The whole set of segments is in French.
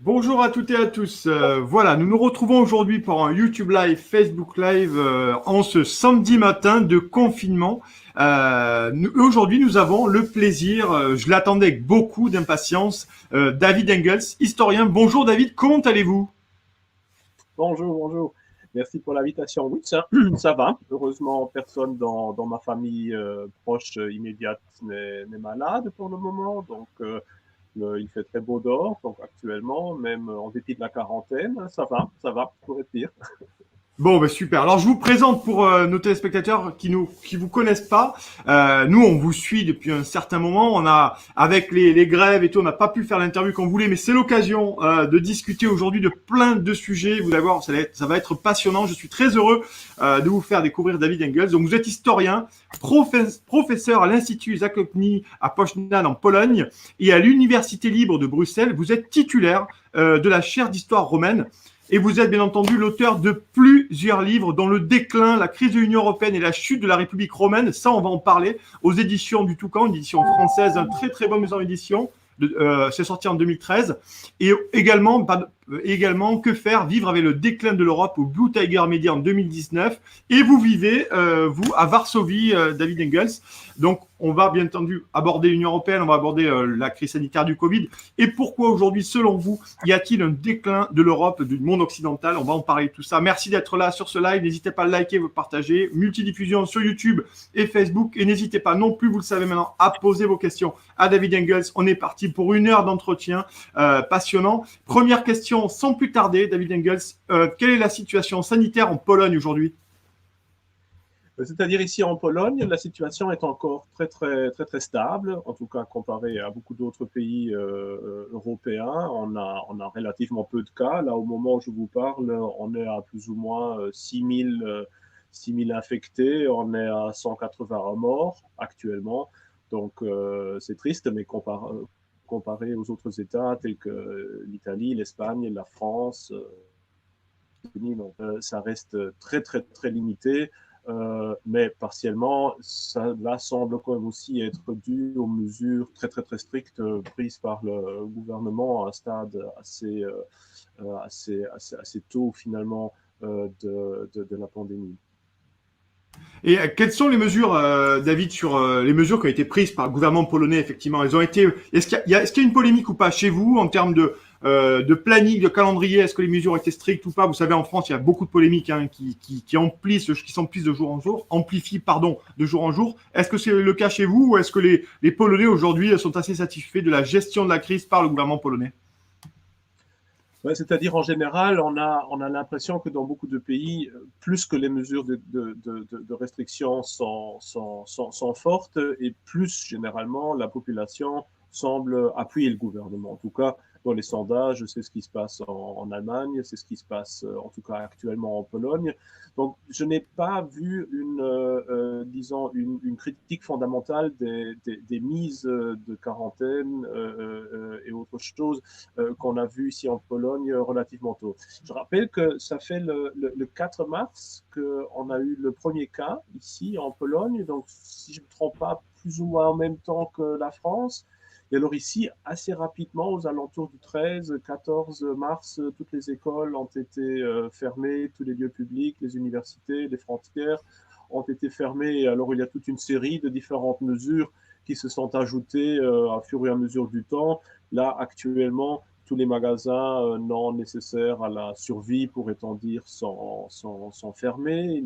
Bonjour à toutes et à tous. Voilà, nous nous retrouvons aujourd'hui pour un YouTube Live, Facebook Live en ce samedi matin de confinement. Aujourd'hui, nous avons le plaisir, je l'attendais avec beaucoup d'impatience, David Engels, historien. Bonjour David, comment allez-vous? Bonjour, bonjour. Merci pour l'invitation. Oui, ça va. Heureusement, personne dans ma famille proche immédiate n'est malade pour le moment. Donc, il fait très beau dehors. Donc, actuellement, même en dépit de la quarantaine, ça va, pourrait pire. Bon, bah super. Alors, je vous présente pour nos téléspectateurs qui vous connaissent pas. Nous, on vous suit depuis un certain moment. On a, avec les grèves et tout, on n'a pas pu faire l'interview qu'on voulait, mais c'est l'occasion de discuter aujourd'hui de plein de sujets. Vous allez voir, ça va être passionnant. Je suis très heureux de vous faire découvrir David Engels. Donc, vous êtes historien, professeur à l'Institut Zakopnie à Poznań en Pologne et à l'Université libre de Bruxelles. Vous êtes titulaire de la chaire d'histoire romaine. Et vous êtes bien entendu l'auteur de plusieurs livres, dont Le déclin, la crise de l'Union européenne et la chute de la République romaine. Ça, on va en parler aux éditions du Toucan, une édition française, un très très bon maison d'édition. C'est sorti en 2013. Et également, Que faire, vivre avec le déclin de l'Europe au Blue Tiger Media en 2019. Et vous vivez, vous, à Varsovie, David Engels. Donc, on va bien entendu aborder l'Union européenne, on va aborder la crise sanitaire du Covid. Et pourquoi aujourd'hui, selon vous, y a-t-il un déclin de l'Europe, du monde occidental? On va en parler de tout ça. Merci d'être là sur ce live. N'hésitez pas à liker, vous partager. Multidiffusion sur YouTube et Facebook. Et n'hésitez pas non plus, vous le savez maintenant, à poser vos questions à David Engels. On est parti pour une heure d'entretien passionnant. Première question, sans plus tarder, David Engels. Quelle est la situation sanitaire en Pologne aujourd'hui? C'est-à-dire ici en Pologne, la situation est encore très stable, en tout cas comparé à beaucoup d'autres pays européens. On a relativement peu de cas. Là, au moment où je vous parle, on est à plus ou moins 6 000 infectés, on est à 180 morts actuellement. Donc, c'est triste, mais comparé aux autres États tels que l'Italie, l'Espagne, la France, donc, ça reste très limité. Mais partiellement, cela semble quand même aussi être dû aux mesures très strictes prises par le gouvernement à un stade assez tôt finalement de la pandémie. Et quelles sont les mesures, David, sur les mesures qui ont été prises par le gouvernement polonais, effectivement? Elles ont été. Est-ce qu'il y a une polémique ou pas chez vous en termes de planning, de calendrier? Est-ce que les mesures ont été strictes ou pas? Vous savez, en France, il y a beaucoup de polémiques qui s'emplissent de jour en jour, amplifient, pardon, de jour en jour. Est-ce que c'est le cas chez vous ou est-ce que les Polonais aujourd'hui sont assez satisfaits de la gestion de la crise par le gouvernement polonais? Ouais, c'est-à-dire, en général, on a l'impression que dans beaucoup de pays, plus que les mesures de restriction sont fortes, et plus généralement, la population semble appuyer le gouvernement. En tout cas, dans les sondages, c'est ce qui se passe en Allemagne, c'est ce qui se passe en tout cas actuellement en Pologne. Donc, je n'ai pas vu disons, une critique fondamentale des mises de quarantaine et autres choses qu'on a vu ici en Pologne relativement tôt. Je rappelle que ça fait le 4 mars qu'on a eu le premier cas ici en Pologne, donc si je ne me trompe pas, plus ou moins en même temps que la France. Et alors ici, assez rapidement, aux alentours du 13-14 mars, toutes les écoles ont été fermées, tous les lieux publics, les universités, les frontières ont été fermées. Et alors il y a toute une série de différentes mesures qui se sont ajoutées à fur et à mesure du temps. Là, actuellement, tous les magasins non nécessaires à la survie, pourrait-on dire, sont fermés.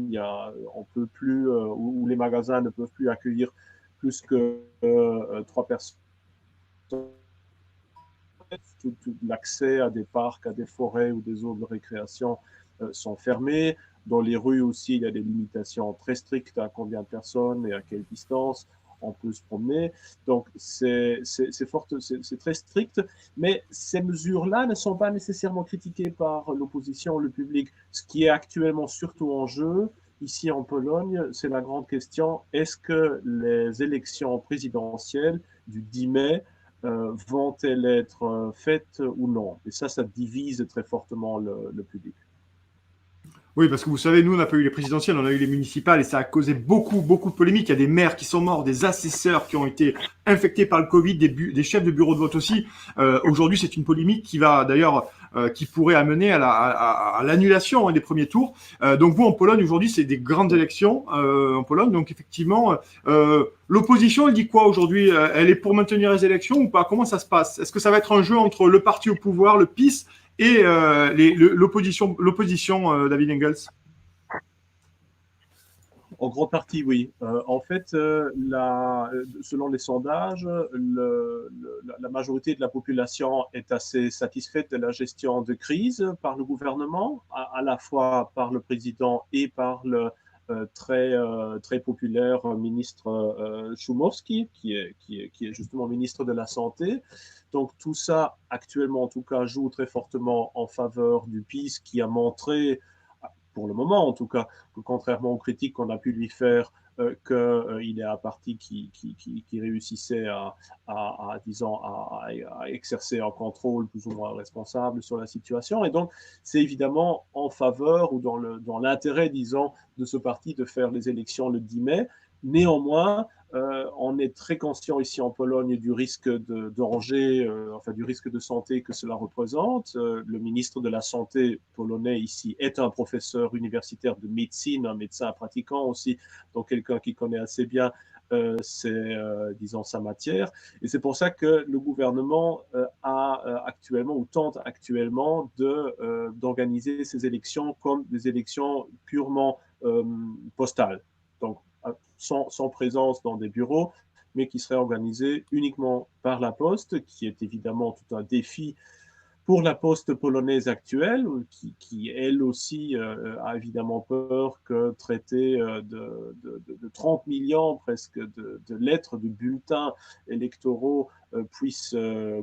On peut plus, ou les magasins ne peuvent plus accueillir plus que 3 personnes. Tout l'accès à des parcs, à des forêts ou des zones de récréation sont fermés. Dans les rues aussi, il y a des limitations très strictes à combien de personnes et à quelle distance on peut se promener. Donc, c'est très strict, mais ces mesures-là ne sont pas nécessairement critiquées par l'opposition, le public. Ce qui est actuellement surtout en jeu, ici en Pologne, c'est la grande question, est-ce que les élections présidentielles du 10 mai vont-elles être faites ou non? Et ça divise très fortement le public. Oui, parce que vous savez, nous, on n'a pas eu les présidentielles, on a eu les municipales et ça a causé beaucoup, beaucoup de polémiques. Il y a des maires qui sont morts, des assesseurs qui ont été infectés par le Covid, des chefs de bureau de vote aussi. Aujourd'hui, c'est une polémique qui va d'ailleurs, qui pourrait amener à l'annulation des premiers tours. Donc vous, en Pologne, aujourd'hui, c'est des grandes élections en Pologne. Donc effectivement, l'opposition, elle dit quoi aujourd'hui? Elle est pour maintenir les élections ou pas? Comment ça se passe? Est-ce que ça va être un jeu entre le parti au pouvoir, le PiS, et l'opposition, David Engels? En grande partie, oui. En fait, selon les sondages, la majorité de la population est assez satisfaite de la gestion de crise par le gouvernement, à la fois par le président et par le très populaire ministre Szumowski, qui est justement ministre de la Santé. Donc tout ça, actuellement en tout cas, joue très fortement en faveur du PiS, qui a montré, pour le moment en tout cas, que contrairement aux critiques qu'on a pu lui faire, qu'il est un parti qui réussissait disons, à exercer un contrôle plus ou moins responsable sur la situation. Et donc, c'est évidemment en faveur ou dans l'intérêt, disons, de ce parti de faire les élections le 10 mai. Néanmoins, on est très conscient ici en Pologne du risque de danger, enfin du risque de santé que cela représente. Le ministre de la Santé polonais ici est un professeur universitaire de médecine, un médecin pratiquant aussi, donc quelqu'un qui connaît assez bien disons, sa matière. Et c'est pour ça que le gouvernement a actuellement ou tente actuellement d'organiser ces élections comme des élections purement postales. Donc, sans présence dans des bureaux, mais qui serait organisée uniquement par la poste, qui est évidemment tout un défi pour la poste polonaise actuelle, qui elle aussi a évidemment peur que traiter de 30 millions presque de lettres, de bulletins électoraux puisse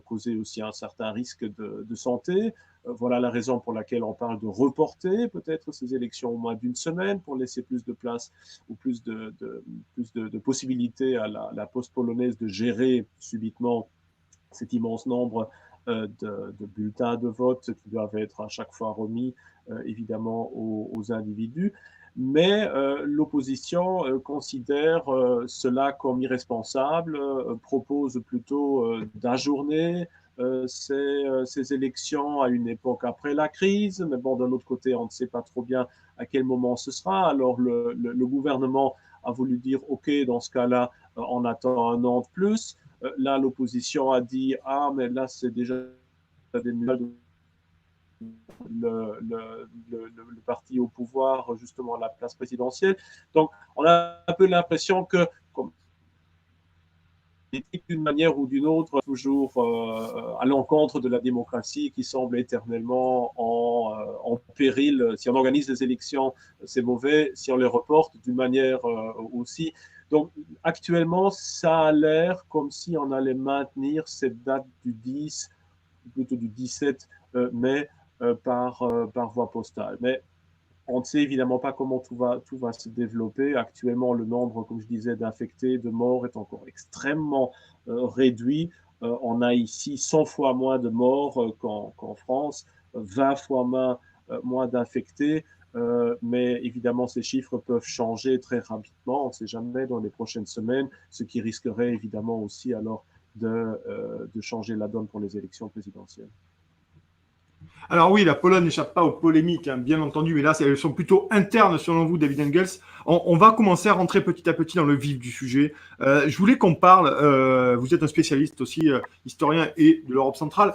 causer aussi un certain risque de santé. Voilà la raison pour laquelle on parle de reporter peut-être ces élections au moins d'une semaine pour laisser plus de place ou plus de possibilités à la poste polonaise de gérer subitement cet immense nombre de bulletins de vote qui doivent être à chaque fois remis évidemment aux individus. Mais l'opposition considère cela comme irresponsable, propose plutôt d'ajourner ces élections à une époque après la crise. Mais bon, d'un autre côté, on ne sait pas trop bien à quel moment ce sera. Alors le gouvernement a voulu dire, OK, dans ce cas-là, on attend un an de plus. Là, l'opposition a dit, ah, mais là, c'est déjà des nouvelles le parti au pouvoir, justement, à la place présidentielle. Donc, on a un peu l'impression que, comme d'une manière ou d'une autre, toujours à l'encontre de la démocratie qui semble éternellement en péril. Si on organise des élections, c'est mauvais. Si on les reporte, d'une manière aussi. Donc, actuellement, ça a l'air comme si on allait maintenir cette date du 10, plutôt du 17 mai, par voie postale. Mais on ne sait évidemment pas comment tout va se développer. Actuellement, le nombre, comme je disais, d'infectés, de morts est encore extrêmement réduit. On a ici 100 fois moins de morts qu'en France, 20 fois moins d'infectés. Mais évidemment, ces chiffres peuvent changer très rapidement. On ne sait jamais dans les prochaines semaines, ce qui risquerait évidemment aussi alors de changer la donne pour les élections présidentielles. Alors oui, la Pologne n'échappe pas aux polémiques, hein, bien entendu, mais là, elles sont plutôt internes, selon vous, David Engels. On va commencer à rentrer petit à petit dans le vif du sujet. Je voulais qu'on parle, vous êtes un spécialiste aussi, historien et de l'Europe centrale.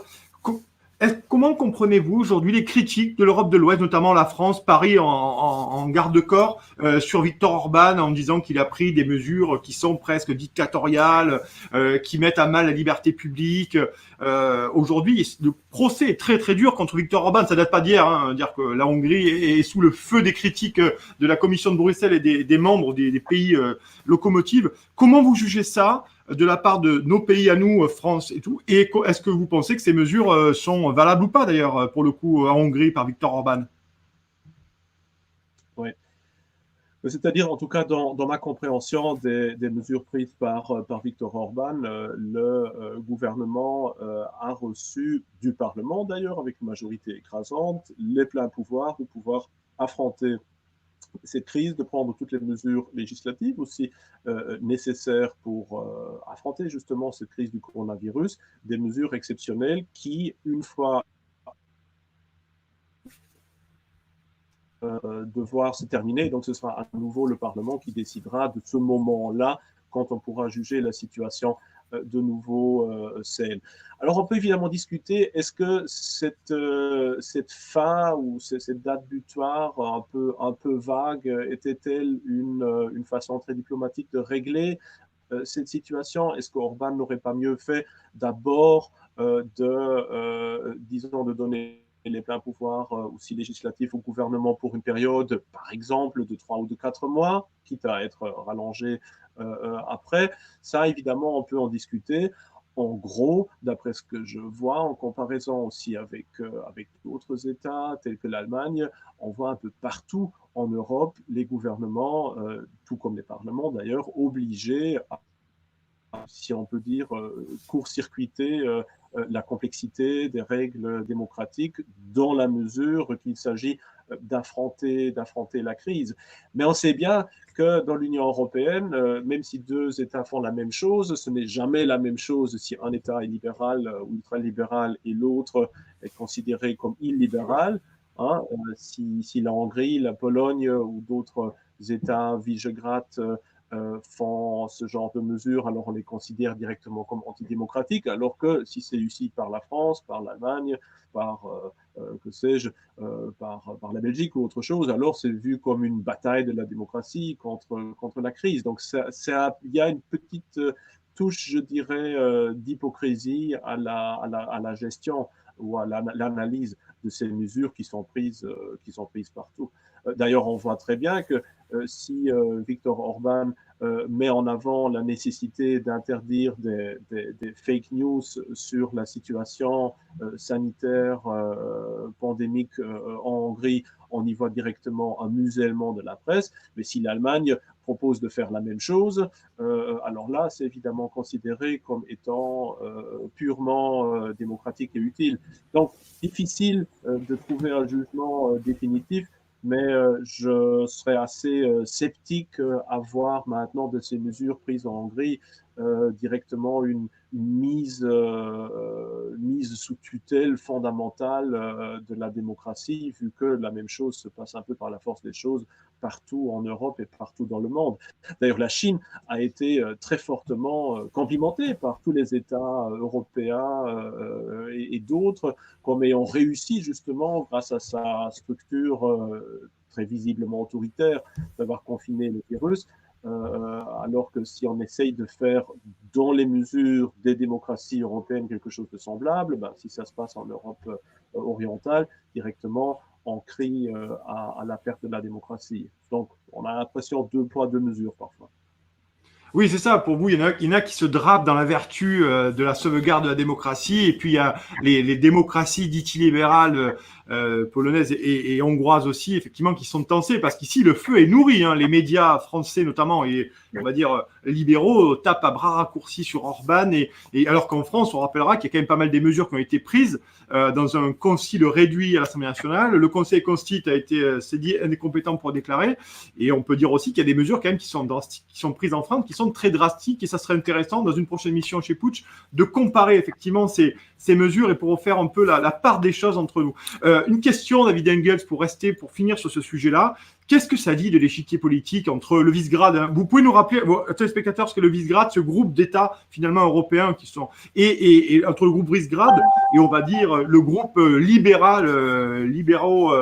Comment comprenez-vous aujourd'hui les critiques de l'Europe de l'Ouest, notamment la France, Paris en garde-corps, sur Viktor Orban en disant qu'il a pris des mesures qui sont presque dictatoriales, qui mettent à mal la liberté publique. Aujourd'hui, le procès est très très dur contre Viktor Orban. Ça date pas d'hier, hein, dire que la Hongrie est sous le feu des critiques de la Commission de Bruxelles et des membres des pays locomotives. Comment vous jugez ça de la part de nos pays à nous, France et tout? Et est-ce que vous pensez que ces mesures sont valables ou pas, d'ailleurs, pour le coup, en Hongrie, par Viktor Orban? Oui. C'est-à-dire, en tout cas, dans ma compréhension des mesures prises par Viktor Orban, le gouvernement a reçu du Parlement, d'ailleurs, avec une majorité écrasante, les pleins pouvoirs pour pouvoir affronter cette crise, de prendre toutes les mesures législatives aussi nécessaires pour affronter justement cette crise du coronavirus, des mesures exceptionnelles qui, une fois devoir se terminer, donc ce sera à nouveau le Parlement qui décidera de ce moment-là, quand on pourra juger la situation de nouveau saine. Alors on peut évidemment discuter, est-ce que cette fin ou cette date butoir un peu vague était-elle une façon très diplomatique de régler cette situation? Est-ce qu'Orban n'aurait pas mieux fait d'abord disons, de donner les pleins pouvoirs aussi législatifs au gouvernement pour une période, par exemple, de 3 ou de 4 mois, quitte à être rallongé après? Ça, évidemment, on peut en discuter. En gros, d'après ce que je vois, en comparaison aussi avec d'autres États tels que l'Allemagne, on voit un peu partout en Europe les gouvernements, tout comme les parlements d'ailleurs, obligés à, si on peut dire, court-circuiter la complexité des règles démocratiques dans la mesure qu'il s'agit d'affronter la crise. Mais on sait bien que dans l'Union européenne, même si deux États font la même chose, ce n'est jamais la même chose si un État est libéral ou ultralibéral et l'autre est considéré comme illibéral. Hein, si la Hongrie, la Pologne ou d'autres États Visegrad font ce genre de mesures, alors on les considère directement comme antidémocratiques, alors que si c'est ici par la France, par l'Allemagne, par, que sais-je, par la Belgique ou autre chose, alors c'est vu comme une bataille de la démocratie contre la crise. Donc il y a une petite touche, je dirais, d'hypocrisie à la gestion ou à l'analyse de ces mesures qui sont prises partout. D'ailleurs, on voit très bien que si Viktor Orban met en avant la nécessité d'interdire des fake news sur la situation sanitaire pandémique en Hongrie, on y voit directement un musellement de la presse. Mais si l'Allemagne propose de faire la même chose, alors là, c'est évidemment considéré comme étant purement démocratique et utile. Donc, difficile de trouver un jugement définitif, mais je serais assez sceptique à voir maintenant de ces mesures prises en Hongrie directement une mise sous tutelle fondamentale de la démocratie, vu que la même chose se passe un peu par la force des choses partout en Europe et partout dans le monde. D'ailleurs, la Chine a été très fortement complimentée par tous les États européens et d'autres comme ayant réussi justement, grâce à sa structure très visiblement autoritaire, d'avoir confiné le virus, alors que si on essaye de faire dans les mesures des démocraties européennes quelque chose de semblable, ben, si ça se passe en Europe orientale, directement, on crie à la perte de la démocratie. Donc, on a l'impression deux poids, deux mesures parfois. Oui, c'est ça. Pour vous, il y en a qui se drapent dans la vertu de la sauvegarde de la démocratie, et puis il y a les démocraties dites illibérales polonaises et hongroises aussi, effectivement, qui sont tensées, parce qu'ici le feu est nourri. Hein. Les médias français notamment et on va dire libéraux tapent à bras raccourcis sur Orban, et alors qu'en France, on rappellera qu'il y a quand même pas mal des mesures qui ont été prises dans un concile réduit à l'Assemblée nationale. Le Conseil constitue a été s'est dit incompétent pour déclarer, et on peut dire aussi qu'il y a des mesures quand même qui sont prises en France, qui sont très drastiques, et ça serait intéressant dans une prochaine mission chez Putsch de comparer effectivement ces mesures et pour faire un peu la part des choses entre nous. Une question, David Engels, pour finir sur ce sujet-là. Qu'est-ce que ça dit de l'échiquier politique entre le Visegrad, hein, vous pouvez nous rappeler, téléspectateurs, ce que le Visegrad, ce groupe d'États finalement européens qui sont, et entre le groupe Visegrad et on va dire le groupe libéraux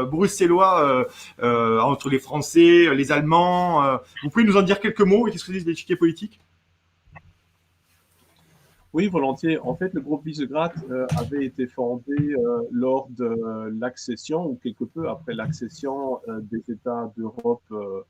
bruxellois, entre les Français, les Allemands, vous pouvez nous en dire quelques mots et qu'est-ce que dit de l'échiquier politique? Oui, volontiers. En fait, le groupe Visegrad avait été fondé lors de l'accession, ou quelque peu après l'accession des États d'Europe, enfin,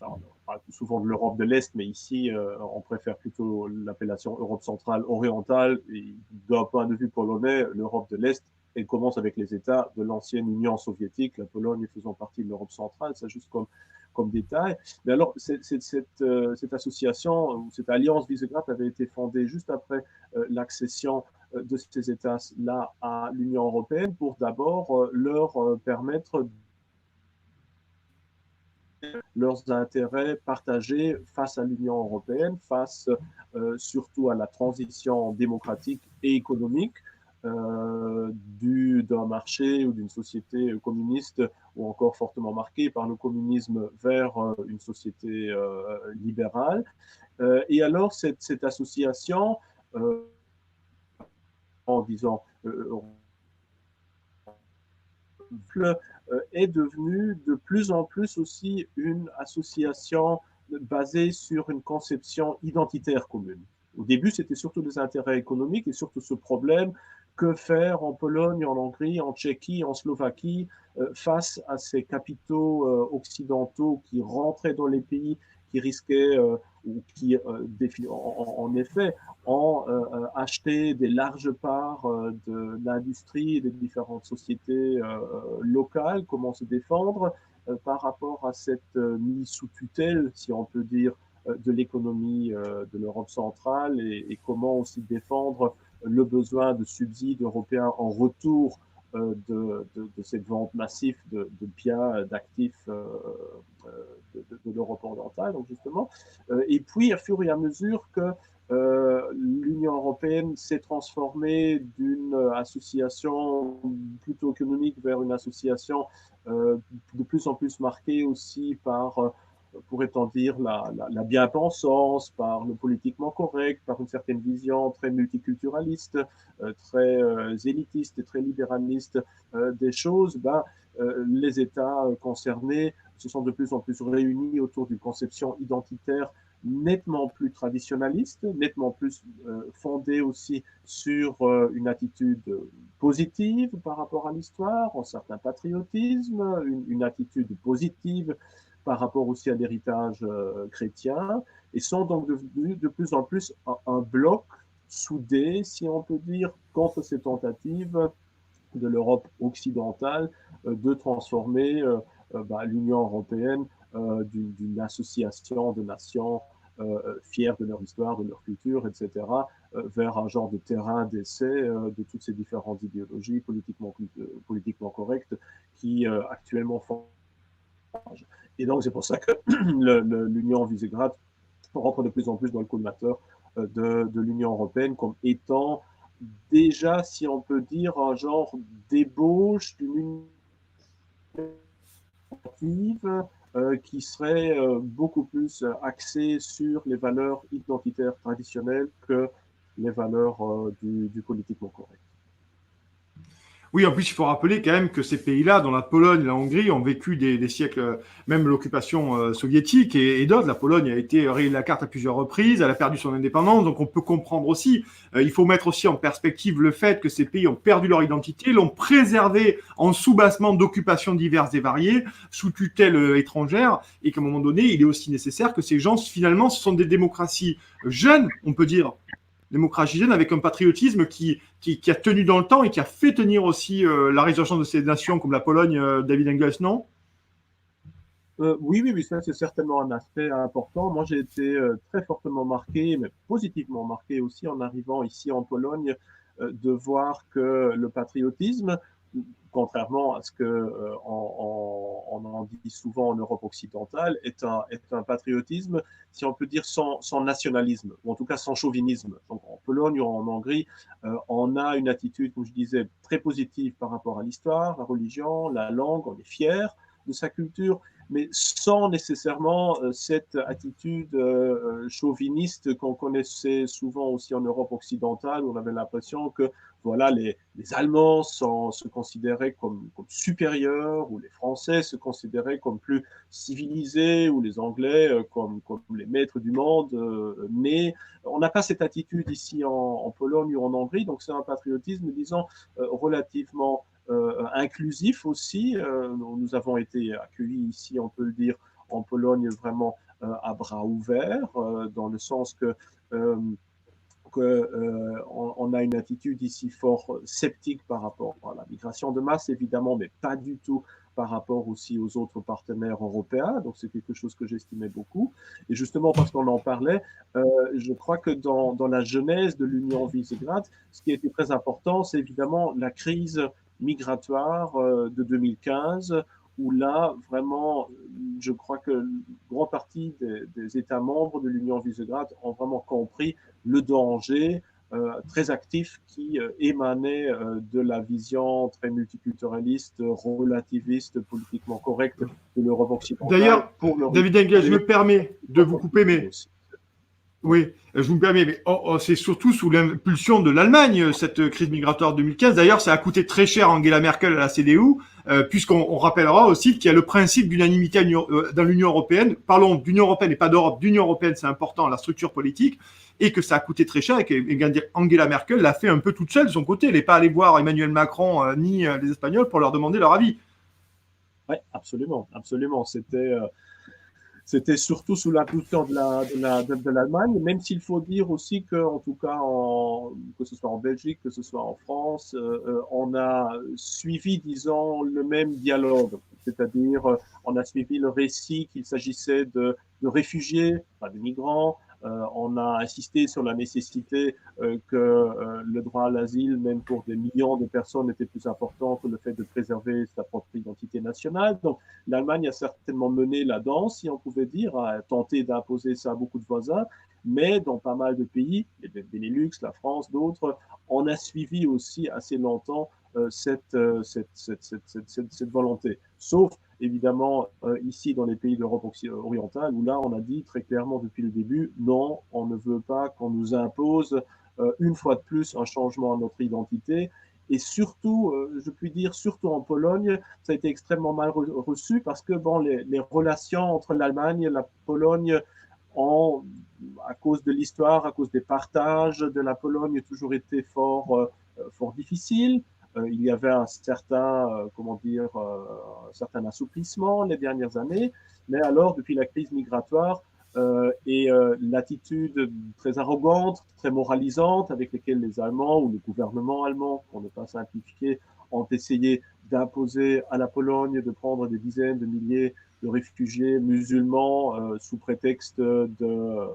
on parle souvent de l'Europe de l'Est, mais ici, on préfère plutôt l'appellation Europe centrale orientale. Et d'un point de vue polonais, l'Europe de l'Est, elle commence avec les États de l'ancienne Union soviétique, la Pologne faisant partie de l'Europe centrale, ça juste comme détail. Mais alors, cette association, cette alliance Visegrad avait été fondée juste après l'accession de ces États-là à l'Union européenne pour d'abord leur permettre leurs intérêts partagés face à l'Union européenne, face surtout à la transition démocratique et économique d'un marché ou d'une société communiste ou encore fortement marquée par le communisme vers une société libérale. Et alors, cette association, en disant est devenue de plus en plus aussi une association basée sur une conception identitaire commune. Au début, c'était surtout des intérêts économiques et surtout ce problème: que faire en Pologne, en Hongrie, en Tchéquie, en Slovaquie, face à ces capitaux occidentaux qui rentraient dans les pays, qui risquaient ou qui, en effet, ont acheté des larges parts de l'industrie et des différentes sociétés locales. Comment se défendre par rapport à cette mise sous tutelle, si on peut dire, de l'économie de l'Europe centrale, et comment aussi défendre le besoin de subsides européens en retour de cette vente massive de biens, d'actifs de l'Europe orientale, donc justement. Et puis, à fur et à mesure que l'Union européenne s'est transformée d'une association plutôt économique vers une association de plus en plus marquée aussi par, pourrait-on dire, la bien-pensance, par le politiquement correct, par une certaine vision très multiculturaliste, très élitiste et très libéraliste des choses, les États concernés se sont de plus en plus réunis autour d'une conception identitaire nettement plus traditionnaliste, nettement plus fondée aussi sur une attitude positive par rapport à l'histoire, un certain patriotisme, une attitude positive par rapport aussi à l'héritage chrétien, et sont donc devenus de plus en plus un bloc soudé, si on peut dire, contre ces tentatives de l'Europe occidentale de transformer l'Union européenne d'une association de nations fières de leur histoire, de leur culture, etc., vers un genre de terrain d'essai de toutes ces différentes idéologies politiquement correctes qui actuellement font. Et donc, c'est pour ça que l'Union Visegrad rentre de plus en plus dans le collimateur de l'Union européenne comme étant déjà, si on peut dire, un genre d'ébauche d'une union qui serait beaucoup plus axée sur les valeurs identitaires traditionnelles que les valeurs du politiquement correct. Oui, en plus, il faut rappeler quand même que ces pays-là, dont la Pologne et la Hongrie, ont vécu des siècles, même l'occupation soviétique et d'autres. La Pologne a été rayée de la carte à plusieurs reprises, elle a perdu son indépendance, donc on peut comprendre aussi. Il faut mettre aussi en perspective le fait que ces pays ont perdu leur identité, l'ont préservée en sous-bassement d'occupations diverses et variées, sous tutelle étrangère, et qu'à un moment donné, il est aussi nécessaire que ces gens, finalement, ce sont des démocraties jeunes, on peut dire, démocratie jeune, avec un patriotisme qui a tenu dans le temps et qui a fait tenir aussi la résurgence de ces nations comme la Pologne, David Engels, non? Oui, ça c'est certainement un aspect important. Moi j'ai été très fortement marqué, mais positivement marqué aussi en arrivant ici en Pologne, de voir que le patriotisme, contrairement à ce qu'on en dit souvent en Europe occidentale, est un patriotisme, si on peut dire, sans nationalisme, ou en tout cas sans chauvinisme. Donc en Pologne ou en Hongrie, on a une attitude, comme je disais, très positive par rapport à l'histoire, la religion, la langue, on est fier de sa culture, mais sans nécessairement cette attitude chauviniste qu'on connaissait souvent aussi en Europe occidentale, où on avait l'impression que voilà, les Allemands se considéraient comme supérieurs, ou les Français se considéraient comme plus civilisés, ou les Anglais comme les maîtres du monde nés. On n'a pas cette attitude ici en Pologne ou en Hongrie, donc c'est un patriotisme, disons, relativement inclusif aussi. Nous avons été accueillis ici, on peut le dire, en Pologne vraiment à bras ouverts, dans le sens que on a une attitude ici fort sceptique par rapport à la migration de masse, évidemment, mais pas du tout par rapport aussi aux autres partenaires européens. Donc, c'est quelque chose que j'estimais beaucoup. Et justement, parce qu'on en parlait, je crois que dans la genèse de l'Union Visegrad, ce qui a été très important, c'est évidemment la crise migratoire de 2015, où là, vraiment, je crois que une grande partie des États membres de l'Union Visegrad ont vraiment compris le danger très actif qui émanait de la vision très multiculturaliste, relativiste, politiquement correcte de l'Europe occidentale D'ailleurs, pour leur David Engel, je me permets de vous couper, mais aussi. oui, je vous permets, mais c'est surtout sous l'impulsion de l'Allemagne, cette crise migratoire 2015. D'ailleurs, ça a coûté très cher à Angela Merkel à la CDU, puisqu'on rappellera aussi qu'il y a le principe d'unanimité dans l'Union européenne. Parlons d'Union européenne et pas d'Europe. D'Union européenne, c'est important, la structure politique, et que ça a coûté très cher et qu'Angela Merkel l'a fait un peu toute seule de son côté. Elle n'est pas allée voir Emmanuel Macron ni les Espagnols pour leur demander leur avis. Oui, absolument, absolument. C'était surtout sous l'impulsion de l'Allemagne, même s'il faut dire aussi que, en tout cas, que ce soit en Belgique, que ce soit en France, on a suivi, disons, le même dialogue. C'est-à-dire, on a suivi le récit qu'il s'agissait de réfugiés, pas de migrants. On a insisté sur la nécessité que le droit à l'asile, même pour des millions de personnes, était plus important que le fait de préserver sa propre identité nationale. Donc, l'Allemagne a certainement mené la danse, si on pouvait dire, a tenté d'imposer ça à beaucoup de voisins, mais dans pas mal de pays, les Benelux, la France, d'autres, on a suivi aussi assez longtemps cette volonté. Sauf, évidemment, ici dans les pays d'Europe orientale, où là, on a dit très clairement depuis le début, non, on ne veut pas qu'on nous impose une fois de plus un changement à notre identité. Et surtout, je puis dire, surtout en Pologne, ça a été extrêmement mal reçu parce que bon, les relations entre l'Allemagne et la Pologne ont, à cause de l'histoire, à cause des partages de la Pologne, toujours été fort difficiles. Il y avait un certain, un certain assouplissement les dernières années. Mais alors, depuis la crise migratoire, et l'attitude très arrogante, très moralisante avec lesquelles les Allemands ou le gouvernement allemand, pour ne pas simplifier, ont essayé d'imposer à la Pologne de prendre des dizaines de milliers de réfugiés musulmans sous prétexte de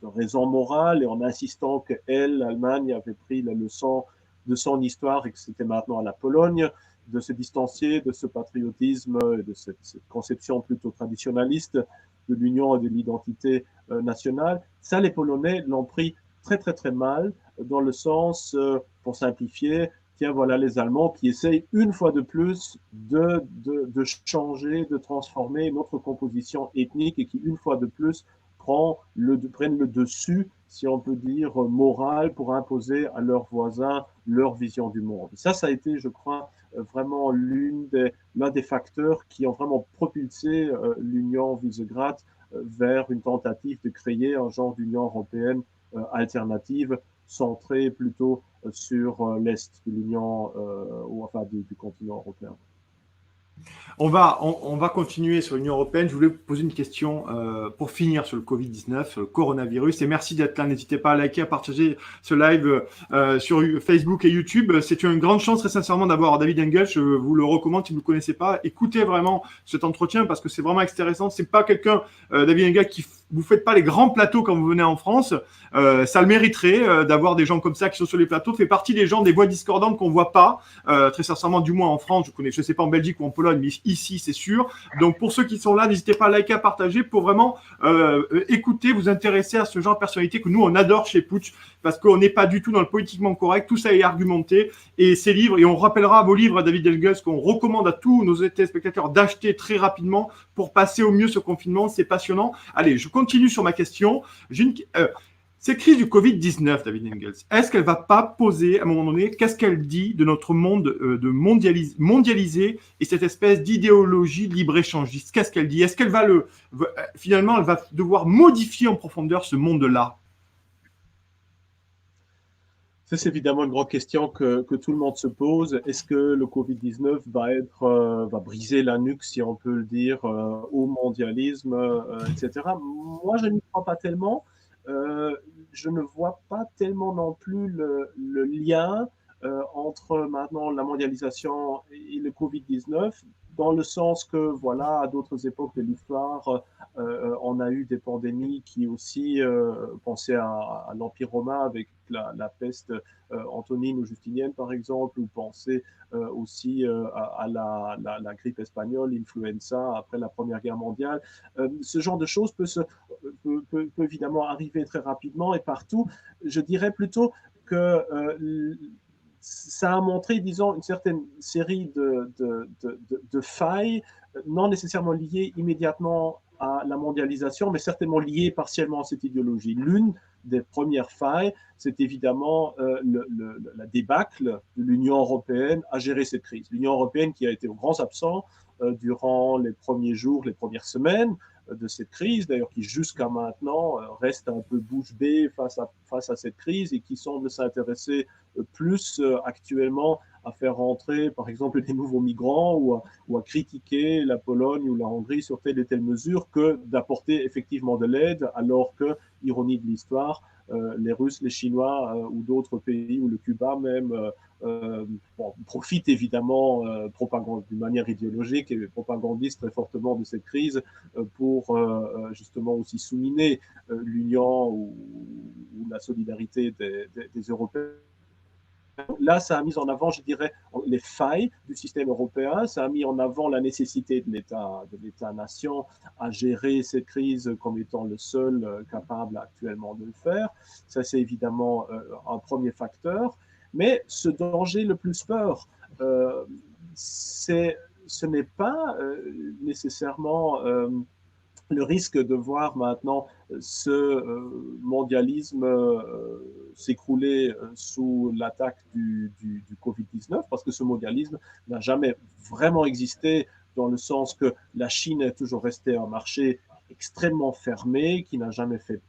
raisons morales et en insistant qu'elle, l'Allemagne, avait pris la leçon de son histoire et que c'était maintenant à la Pologne de se distancier de ce patriotisme et de cette conception plutôt traditionnaliste de l'union et de l'identité nationale. Ça, les Polonais l'ont pris très, très, très mal, dans le sens, pour simplifier, tiens, voilà les Allemands qui essayent une fois de plus de changer, de transformer notre composition ethnique et qui, une fois de plus, prennent le dessus, si on peut dire, moral pour imposer à leurs voisins leur vision du monde. Ça a été, je crois, vraiment l'un des facteurs qui ont vraiment propulsé l'Union Visegrad vers une tentative de créer un genre d'Union européenne alternative centrée plutôt sur l'Est de l'Union, ou enfin du continent européen. On va continuer sur l'Union européenne. Je voulais vous poser une question pour finir sur le Covid-19, sur le coronavirus. Et merci d'être là. N'hésitez pas à liker, à partager ce live sur Facebook et YouTube. C'est une grande chance, très sincèrement, d'avoir David Engel. Je vous le recommande si vous ne le connaissez pas. Écoutez vraiment cet entretien parce que c'est vraiment intéressant. C'est pas quelqu'un, David Engel, qui vous faites pas les grands plateaux quand vous venez en France. Ça le mériterait d'avoir des gens comme ça qui sont sur les plateaux. Fait partie des gens, des voix discordantes qu'on voit pas. Très sincèrement, du moins en France, je sais pas en Belgique ou en Pologne, mais ici c'est sûr. Donc pour ceux qui sont là, n'hésitez pas à liker, à partager pour vraiment écouter, vous intéresser à ce genre de personnalité que nous on adore chez Putsch parce qu'on n'est pas du tout dans le politiquement correct. Tout ça est argumenté et ces livres, et on rappellera vos livres, David Engels, qu'on recommande à tous nos téléspectateurs d'acheter très rapidement pour passer au mieux ce confinement. C'est passionnant. Allez, je continue sur ma question. Cette crise du Covid-19, David Engels, est-ce qu'elle va pas poser, à un moment donné, qu'est-ce qu'elle dit de notre monde de mondialisé et cette espèce d'idéologie libre-échangiste? Qu'est-ce qu'elle dit? Est-ce qu'elle va finalement, elle va devoir modifier en profondeur ce monde-là? Ça, c'est évidemment une grande question que tout le monde se pose. Est-ce que le Covid-19 va briser la nuque, si on peut le dire, au mondialisme, etc. Moi, je n'y crois pas tellement. Je ne vois pas tellement non plus le lien entre maintenant la mondialisation et le Covid-19, dans le sens que, voilà, à d'autres époques de l'histoire, on a eu des pandémies qui aussi, pensaient à l'Empire romain avec la peste antonine ou justinienne, par exemple, ou penser aussi à la grippe espagnole, l'influenza après la Première Guerre mondiale. Ce genre de choses peut évidemment arriver très rapidement et partout. Je dirais plutôt que ça a montré, disons, une certaine série de failles, non nécessairement liées immédiatement à la mondialisation, mais certainement liées partiellement à cette idéologie. L'une des premières failles, c'est évidemment la débâcle de l'Union européenne à gérer cette crise. L'Union européenne qui a été aux grands absents durant les premiers jours, les premières semaines de cette crise, d'ailleurs qui jusqu'à maintenant reste un peu bouche bée face à cette crise et qui semble s'intéresser plus actuellement à faire rentrer, par exemple, des nouveaux migrants ou à critiquer la Pologne ou la Hongrie sur telle et telle mesure que d'apporter effectivement de l'aide, alors que, ironie de l'histoire, les Russes, les Chinois ou d'autres pays, ou le Cuba même, profitent évidemment d'une manière idéologique et propagandiste très fortement de cette crise pour justement aussi sous-miner l'union ou la solidarité des Européens. Là, ça a mis en avant, je dirais, les failles du système européen, ça a mis en avant la nécessité de l'État-nation à gérer cette crise comme étant le seul capable actuellement de le faire. Ça, c'est évidemment un premier facteur. Mais ce danger le plus peur, ce n'est pas nécessairement le risque de voir maintenant ce mondialisme s'écrouler sous l'attaque du Covid-19, parce que ce mondialisme n'a jamais vraiment existé, dans le sens que la Chine est toujours restée un marché extrêmement fermé, qui n'a jamais fait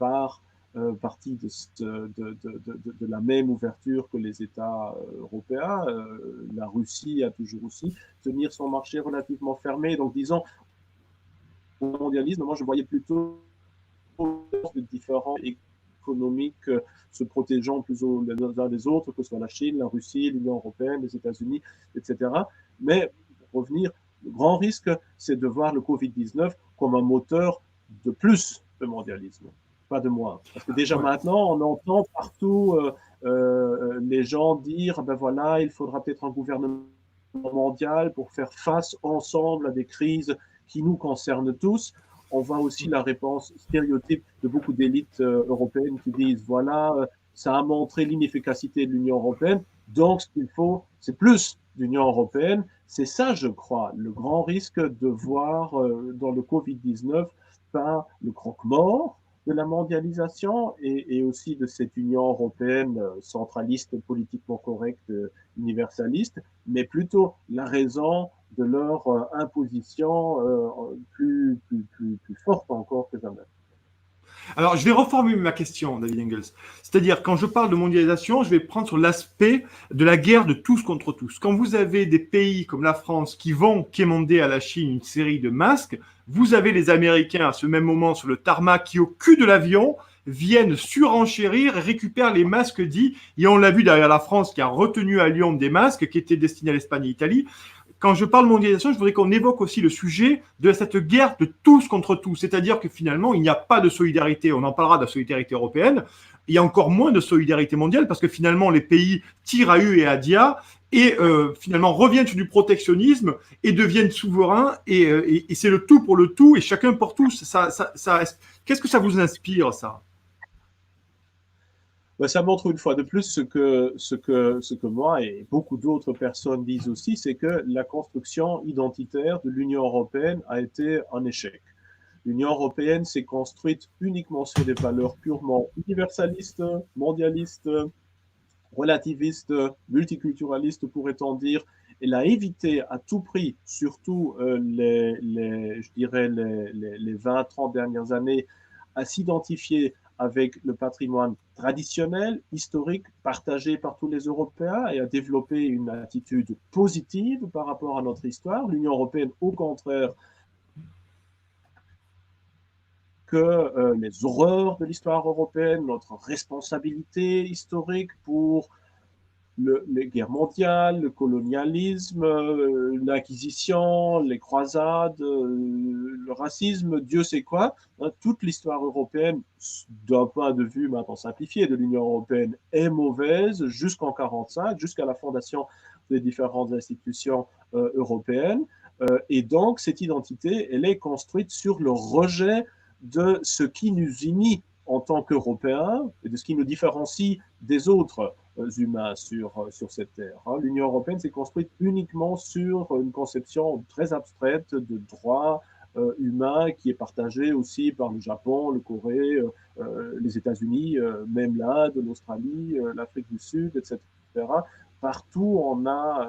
partie de la même ouverture que les États européens. La Russie a toujours aussi tenu son marché relativement fermé. Donc, disons, au mondialisme, moi, je voyais plutôt de différents économiques se protégeant plus les uns des autres, que ce soit la Chine, la Russie, l'Union européenne, les États-Unis, etc. Mais pour revenir, le grand risque, c'est de voir le Covid-19 comme un moteur de plus de mondialisme, pas de moins. Parce que déjà maintenant, on entend partout les gens dire, ben voilà, il faudra peut-être un gouvernement mondial pour faire face ensemble à des crises qui nous concernent tous. On voit aussi la réponse stéréotype de beaucoup d'élites européennes qui disent, voilà, ça a montré l'inefficacité de l'Union européenne, donc ce qu'il faut, c'est plus d'Union européenne. C'est ça, je crois, le grand risque de voir dans le Covid-19 pas le croque-mort de la mondialisation et aussi de cette Union européenne centraliste, politiquement correcte, universaliste, mais plutôt la raison de leur imposition plus forte encore que jamais. Alors, je vais reformuler ma question, David Engels. C'est-à-dire, quand je parle de mondialisation, je vais prendre sur l'aspect de la guerre de tous contre tous. Quand vous avez des pays comme la France qui vont quémander à la Chine une série de masques, vous avez les Américains à ce même moment sur le tarmac qui, au cul de l'avion, viennent surenchérir et récupèrent les masques dits. Et on l'a vu derrière la France qui a retenu à Lyon des masques qui étaient destinés à l'Espagne et l'Italie. Quand je parle de mondialisation, je voudrais qu'on évoque aussi le sujet de cette guerre de tous contre tous. C'est-à-dire que finalement, il n'y a pas de solidarité. On en parlera de la solidarité européenne. Il y a encore moins de solidarité mondiale parce que finalement, les pays tirent à U et à dia et finalement reviennent sur du protectionnisme et deviennent souverains. Et c'est le tout pour le tout et chacun pour tous. Qu'est-ce que ça vous inspire, ça? Ça montre une fois de plus ce que moi et beaucoup d'autres personnes disent aussi, c'est que la construction identitaire de l'Union européenne a été un échec. L'Union européenne s'est construite uniquement sur des valeurs purement universalistes, mondialistes, relativistes, multiculturalistes, pourrait-on dire. Elle a évité à tout prix, surtout je dirais les 20-30 dernières années, à s'identifier avec le patrimoine traditionnel, historique, partagé par tous les Européens et à développer une attitude positive par rapport à notre histoire. L'Union européenne, au contraire, que les horreurs de l'histoire européenne, notre responsabilité historique pour les guerres mondiales, le colonialisme, l'Inquisition, les croisades, le racisme, Dieu sait quoi. Hein, toute l'histoire européenne, d'un point de vue maintenant simplifié de l'Union européenne, est mauvaise jusqu'en 1945, jusqu'à la fondation des différentes institutions européennes. Et donc, cette identité, elle est construite sur le rejet de ce qui nous unit en tant qu'Européens et de ce qui nous différencie des autres humains sur cette terre. Hein. L'Union européenne s'est construite uniquement sur une conception très abstraite de droit humain qui est partagée aussi par le Japon, le Corée, les États-Unis, même l'Inde, l'Australie, l'Afrique du Sud, etc. Partout, on a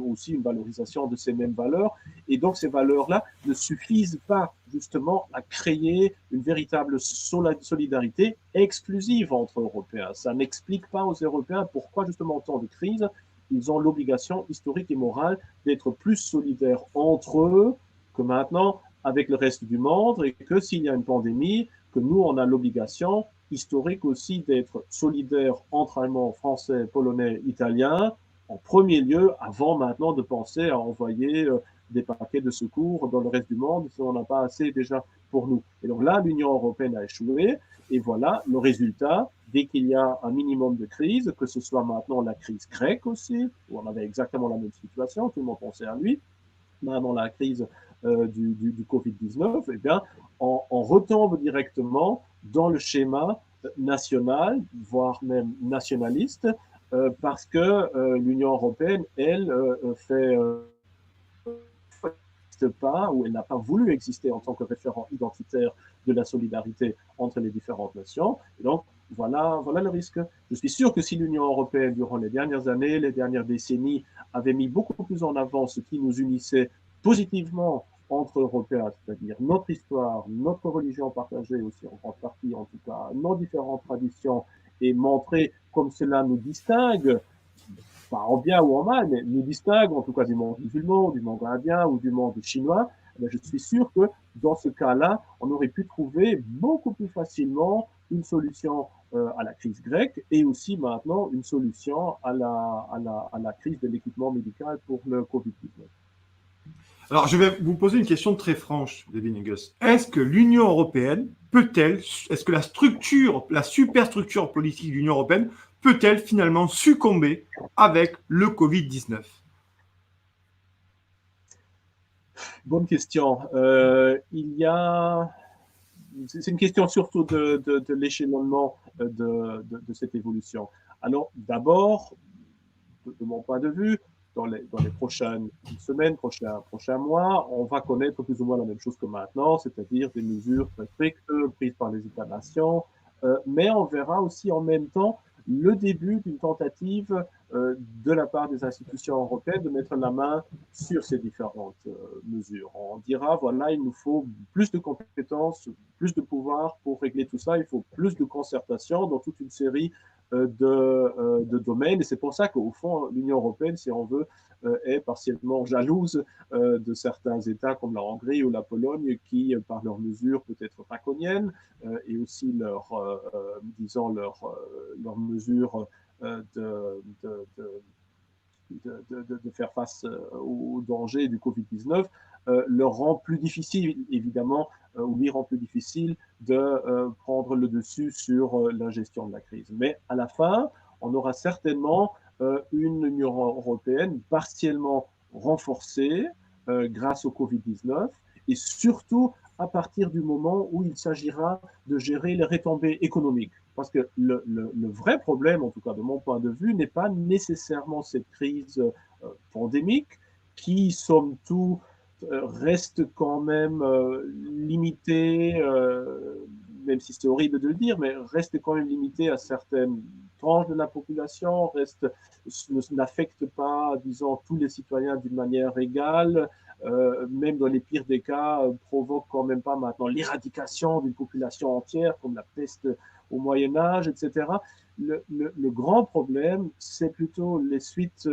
aussi une valorisation de ces mêmes valeurs. Et donc, ces valeurs-là ne suffisent pas justement à créer une véritable solidarité exclusive entre Européens. Ça n'explique pas aux Européens pourquoi, justement, en temps de crise, ils ont l'obligation historique et morale d'être plus solidaires entre eux que maintenant avec le reste du monde, et que s'il y a une pandémie, que nous, on a l'obligation historique aussi d'être solidaires entre Allemands, Français, Polonais, Italiens, en premier lieu, avant maintenant de penser à envoyer des paquets de secours dans le reste du monde si on n'a pas assez déjà pour nous. Et donc là, l'Union européenne a échoué, et voilà le résultat. Dès qu'il y a un minimum de crise, que ce soit maintenant la crise grecque aussi, où on avait exactement la même situation, tout le monde pensait à lui, maintenant la crise du Covid-19, eh bien, on retombe directement dans le schéma national, voire même nationaliste, parce que l'Union européenne, elle, fait pas, ou elle n'a pas voulu exister en tant que référent identitaire de la solidarité entre les différentes nations. Et donc, voilà le risque. Je suis sûr que si l'Union européenne, durant les dernières années, les dernières décennies, avait mis beaucoup plus en avant ce qui nous unissait positivement entre Européens, c'est-à-dire notre histoire, notre religion partagée aussi en grande partie, en tout cas, nos différentes traditions, et montrer comme cela nous distingue, pas en bien ou en mal, mais nous distingue en tout cas du monde musulman, du monde indien ou du monde chinois, je suis sûr que dans ce cas-là, on aurait pu trouver beaucoup plus facilement une solution à la crise grecque et aussi maintenant une solution à la crise de l'équipement médical pour le Covid-19. Alors, je vais vous poser une question très franche, David Negus. Est-ce que l'Union européenne peut-elle, est-ce que la structure, la superstructure politique de l'Union européenne peut-elle finalement succomber avec le Covid-19? Bonne question. Il y a c'est une question surtout de l'échelonnement de cette évolution. Alors, d'abord, de mon point de vue, dans les prochaines semaines, prochains mois, on va connaître plus ou moins la même chose que maintenant, c'est-à-dire des mesures très strictes prises par les États-nations, mais on verra aussi en même temps le début d'une tentative de la part des institutions européennes de mettre la main sur ces différentes mesures. On dira, voilà, il nous faut plus de compétences, plus de pouvoir pour régler tout ça, il faut plus de concertation dans toute une série de domaines. Et c'est pour ça qu'au fond, l'Union européenne, si on veut, est partiellement jalouse de certains États comme la Hongrie ou la Pologne qui, par leurs mesures peut-être draconiennes et aussi disons, leurs mesures de faire face aux dangers du Covid-19, leur rend plus difficile, évidemment, ou lui rend plus difficile de prendre le dessus sur la gestion de la crise. Mais à la fin, on aura certainement une Union européenne partiellement renforcée grâce au Covid-19 et surtout à partir du moment où il s'agira de gérer les retombées économiques. Parce que le vrai problème, en tout cas de mon point de vue, n'est pas nécessairement cette crise pandémique qui, somme toute, reste quand même limitée, même si c'est horrible de le dire, mais reste quand même limitée à certaines tranches de la population, n'affecte pas, disons, tous les citoyens d'une manière égale, même dans les pires des cas, provoque quand même pas maintenant l'éradication d'une population entière, comme la peste au Moyen-Âge, etc. Le grand problème, c'est plutôt les suites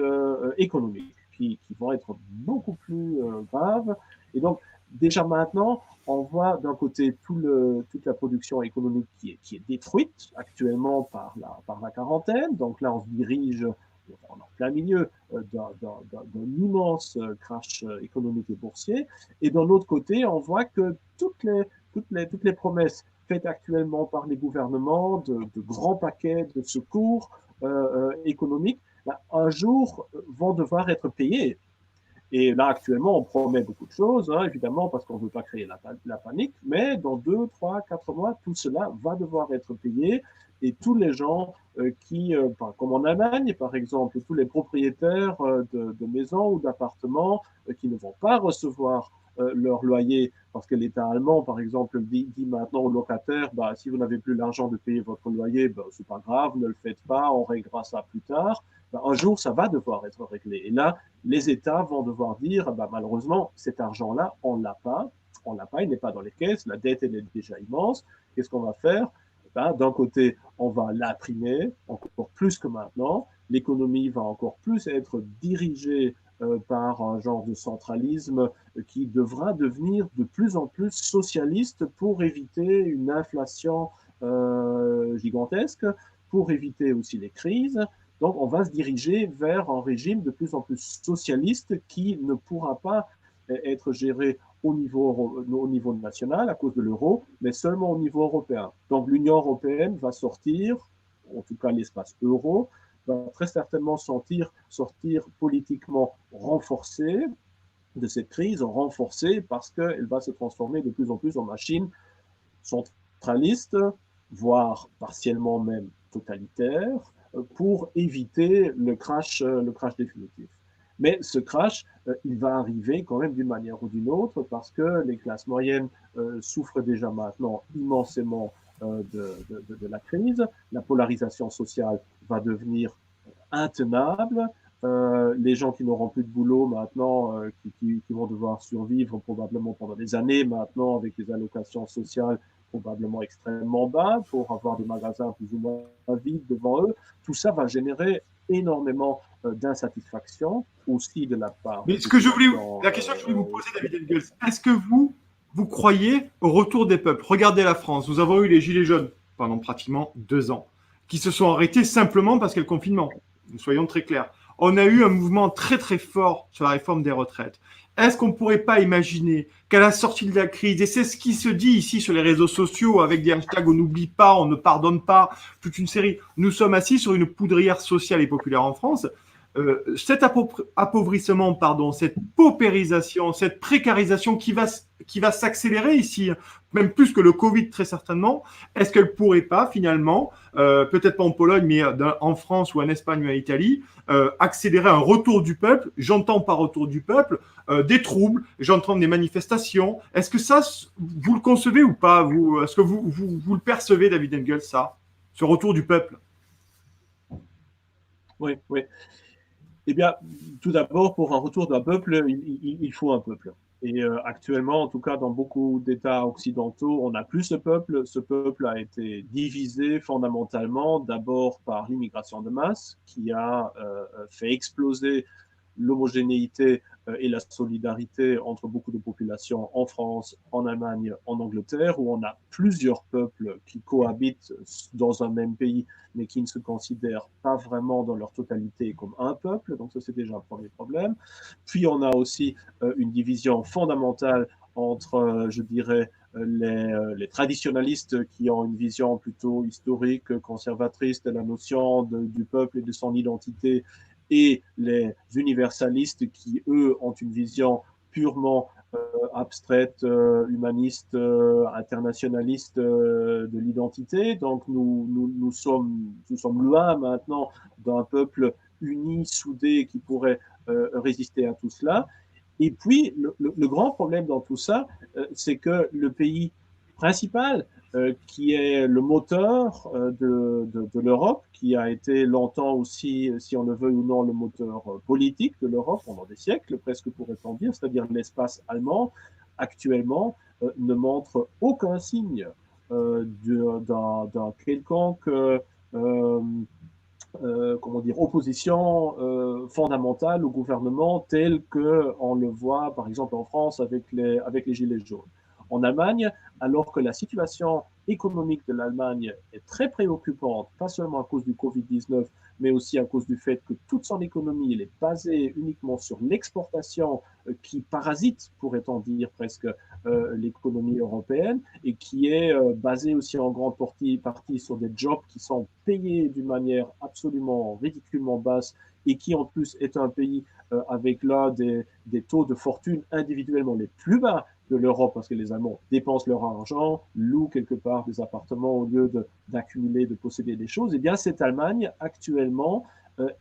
économiques qui vont être beaucoup plus graves. Et donc, déjà maintenant, on voit d'un côté toute la production économique qui est détruite actuellement par la quarantaine. Donc là, on se dirige, on est en plein milieu d'un immense crash économique et boursier. Et d'un autre côté, on voit que toutes les promesses faites actuellement par les gouvernements de grands paquets de secours économiques, ben, un jour vont devoir être payés. Et là, actuellement, on promet beaucoup de choses, hein, évidemment, parce qu'on ne veut pas créer la panique, mais dans 2, 3, 4 mois, tout cela va devoir être payé. Et tous les gens comme en Allemagne, par exemple, tous les propriétaires de maisons ou d'appartements qui ne vont pas recevoir leur loyer, parce que l'État allemand, par exemple, dit maintenant aux locataires, bah, si vous n'avez plus l'argent de payer votre loyer, bah, c'est pas grave, ne le faites pas, on réglera ça plus tard. Bah, un jour, ça va devoir être réglé. Et là, les États vont devoir dire, bah, malheureusement, cet argent-là, on ne l'a pas. On l'a pas, il n'est pas dans les caisses, la dette elle est déjà immense. Qu'est-ce qu'on va faire? Ben, d'un côté, on va l'imprimer encore plus que maintenant. L'économie va encore plus être dirigée par un genre de centralisme qui devra devenir de plus en plus socialiste pour éviter une inflation gigantesque, pour éviter aussi les crises. Donc, on va se diriger vers un régime de plus en plus socialiste qui ne pourra pas être géré au niveau national à cause de l'euro, mais seulement au niveau européen. Donc, l'Union européenne va sortir, en tout cas l'espace euro, va très certainement sortir politiquement renforcée de cette crise, renforcée parce qu'elle va se transformer de plus en plus en machine centraliste, voire partiellement même totalitaire, pour éviter le crash définitif. Mais ce crash, il va arriver quand même d'une manière ou d'une autre parce que les classes moyennes souffrent déjà maintenant immensément de la crise. La polarisation sociale va devenir intenable. Les gens qui n'auront plus de boulot maintenant, qui vont devoir survivre probablement pendant des années maintenant avec des allocations sociales probablement extrêmement bas pour avoir des magasins plus ou moins vides devant eux. Tout ça va générer énormément d'insatisfaction aussi de la part Mais des populations. la question que je voulais vous poser, David Engels, est-ce que vous croyez au retour des peuples? Regardez la France. Nous avons eu les Gilets jaunes pendant pratiquement 2 ans, qui se sont arrêtés simplement parce qu'il y a le confinement. Nous soyons très clairs. On a eu un mouvement très très fort sur la réforme des retraites. Est-ce qu'on ne pourrait pas imaginer qu'à la sortie de la crise, et c'est ce qui se dit ici sur les réseaux sociaux avec des hashtags on n'oublie pas, on ne pardonne pas, toute une série, nous sommes assis sur une poudrière sociale et populaire en France, cet appauvrissement, pardon, cette paupérisation, cette précarisation qui va s'accélérer ici, même plus que le Covid très certainement, est-ce qu'elle pourrait pas finalement, peut-être pas en Pologne, mais en France ou en Espagne ou en Italie, accélérer un retour du peuple? J'entends par retour du peuple des troubles, j'entends des manifestations. Est-ce que ça, vous le concevez ou pas vous? Est-ce que vous le percevez, David Engels, ça, ce retour du peuple? Oui, oui. Eh bien, tout d'abord, pour un retour d'un peuple, il faut un peuple. Et actuellement, en tout cas, dans beaucoup d'États occidentaux, on n'a plus ce peuple. Ce peuple a été divisé fondamentalement d'abord par l'immigration de masse, qui a fait exploser l'homogénéité et la solidarité entre beaucoup de populations en France, en Allemagne, en Angleterre, où on a plusieurs peuples qui cohabitent dans un même pays, mais qui ne se considèrent pas vraiment dans leur totalité comme un peuple. Donc ça, c'est déjà un premier problème. Puis on a aussi une division fondamentale entre, je dirais, les traditionalistes qui ont une vision plutôt historique, conservatrice de la notion du peuple et de son identité, et les universalistes qui, eux, ont une vision purement abstraite, humaniste, internationaliste de l'identité. Donc nous sommes loin maintenant d'un peuple uni, soudé, qui pourrait résister à tout cela. Et puis, le grand problème dans tout ça, c'est que le pays principal, qui est le moteur de l'Europe, qui a été longtemps aussi, si on le veut ou non, le moteur politique de l'Europe pendant des siècles, presque pourrait-on dire, c'est-à-dire l'espace allemand, actuellement, ne montre aucun signe d'un quelconque comment dire, opposition fondamentale au gouvernement tel qu'on le voit, par exemple, en France avec les Gilets jaunes. en Allemagne, alors que la situation économique de l'Allemagne est très préoccupante, pas seulement à cause du Covid-19, mais aussi à cause du fait que toute son économie elle est basée uniquement sur l'exportation qui parasite, pourrait-on dire presque, l'économie européenne et qui est basée aussi en grande partie sur des jobs qui sont payés d'une manière absolument ridiculement basse et qui en plus est un pays avec l'un des taux de fortune individuellement les plus bas de l'Europe parce que les Allemands dépensent leur argent, louent quelque part des appartements au lieu d'accumuler, de posséder des choses, eh bien cette Allemagne actuellement,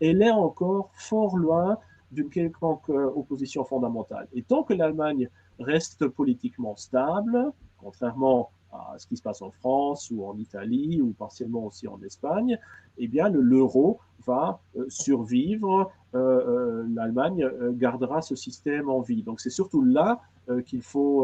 elle est encore fort loin d'une quelconque opposition fondamentale. Et tant que l'Allemagne reste politiquement stable, contrairement à ce qui se passe en France ou en Italie ou partiellement aussi en Espagne, eh bien l'euro va survivre, l'Allemagne gardera ce système en vie. Donc c'est surtout là qu'il faut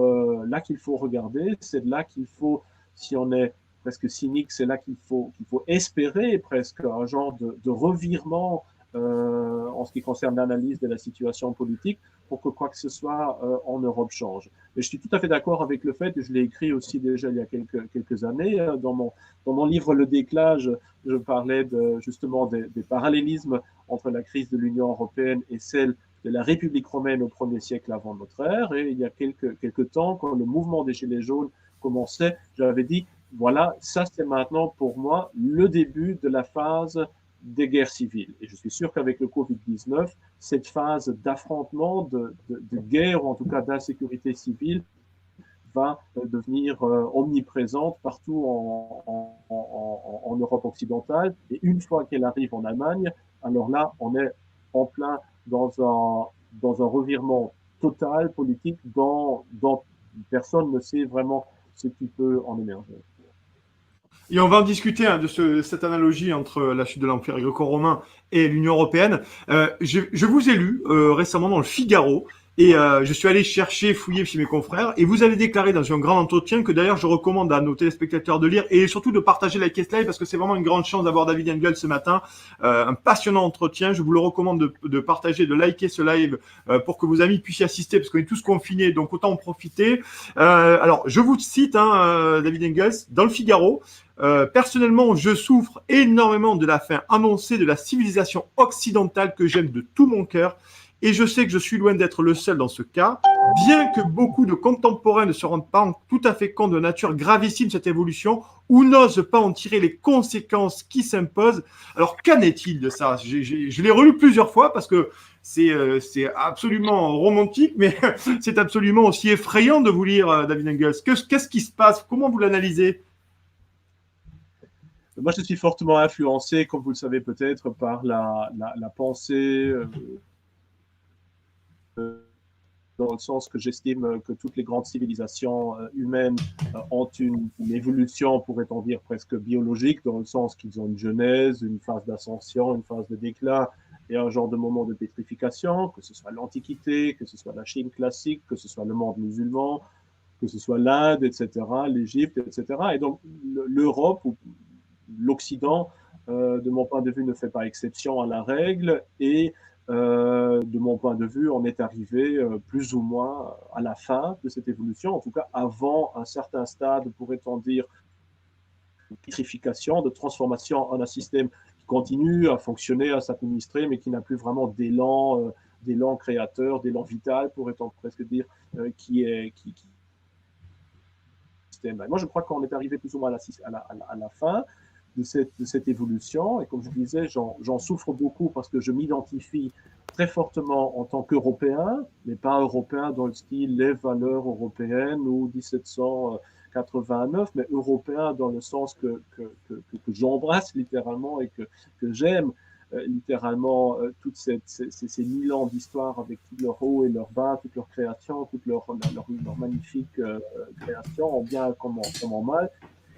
regarder, c'est là qu'il faut, si on est presque cynique, c'est là qu'il faut espérer presque un genre de revirement en ce qui concerne l'analyse de la situation politique pour que quoi que ce soit en Europe change. Mais je suis tout à fait d'accord avec le fait, et je l'ai écrit aussi déjà il y a quelques années, dans mon livre Le Déclage, je parlais justement des parallélismes entre la crise de l'Union européenne et celle de la République romaine au 1er siècle avant notre ère. Et il y a quelques temps, quand le mouvement des Gilets jaunes commençait, j'avais dit, voilà, ça c'est maintenant pour moi le début de la phase des guerres civiles. Et je suis sûr qu'avec le Covid-19, cette phase d'affrontement, de guerre, ou en tout cas d'insécurité civile, va devenir omniprésente partout en Europe occidentale. Et une fois qu'elle arrive en Allemagne, alors là, on est en plein dans un revirement total politique dont personne ne sait vraiment ce qui peut en émerger. Et on va en discuter hein, de cette analogie entre la chute de l'Empire gréco-romain et l'Union européenne. Je vous ai lu récemment dans le Figaro et je suis allé chercher, fouiller chez mes confrères et vous avez déclaré dans un grand entretien que d'ailleurs je recommande à nos téléspectateurs de lire et surtout de partager la Case Live parce que c'est vraiment une grande chance d'avoir David Engel ce matin. Un passionnant entretien. Je vous le recommande de partager, de liker ce live pour que vos amis puissent y assister parce qu'on est tous confinés donc autant en profiter. Alors je vous cite David Engels dans le Figaro. Personnellement, je souffre énormément de la fin annoncée de la civilisation occidentale que j'aime de tout mon cœur. Et je sais que je suis loin d'être le seul dans ce cas, bien que beaucoup de contemporains ne se rendent pas tout à fait compte de la nature gravissime de cette évolution ou n'osent pas en tirer les conséquences qui s'imposent. Alors, qu'en est-il de ça ? Je l'ai relu plusieurs fois parce que c'est absolument romantique, mais c'est absolument aussi effrayant de vous lire, David Engels. Qu'est-ce qui se passe ? Comment vous l'analysez ? Moi, je suis fortement influencé, comme vous le savez peut-être, par la pensée, dans le sens que j'estime que toutes les grandes civilisations humaines ont une évolution, pourrait-on dire, presque biologique, dans le sens qu'ils ont une genèse, une phase d'ascension, une phase de déclin et un genre de moment de pétrification, que ce soit l'Antiquité, que ce soit la Chine classique, que ce soit le monde musulman, que ce soit l'Inde, etc., l'Égypte, etc. Et donc, l'Europe, ou l'Occident, de mon point de vue, ne fait pas exception à la règle et de mon point de vue, on est arrivé plus ou moins à la fin de cette évolution, en tout cas avant un certain stade, pourrait-on dire, de pétrification, de transformation en un système qui continue à fonctionner, à s'administrer, mais qui n'a plus vraiment d'élan créateur, d'élan vital, pourrait-on presque dire, qui moi, je crois qu'on est arrivé plus ou moins à la fin de cette évolution. Et comme je disais, j'en souffre beaucoup parce que je m'identifie très fortement en tant qu'Européen, mais pas Européen dans le style les valeurs européennes ou 1789, mais Européen dans le sens que j'embrasse littéralement et que j'aime littéralement toutes ces 1000 ans d'histoire avec tout leur haut et leur bas, toute leur création, toute leur magnifique création, en bien comme en mal.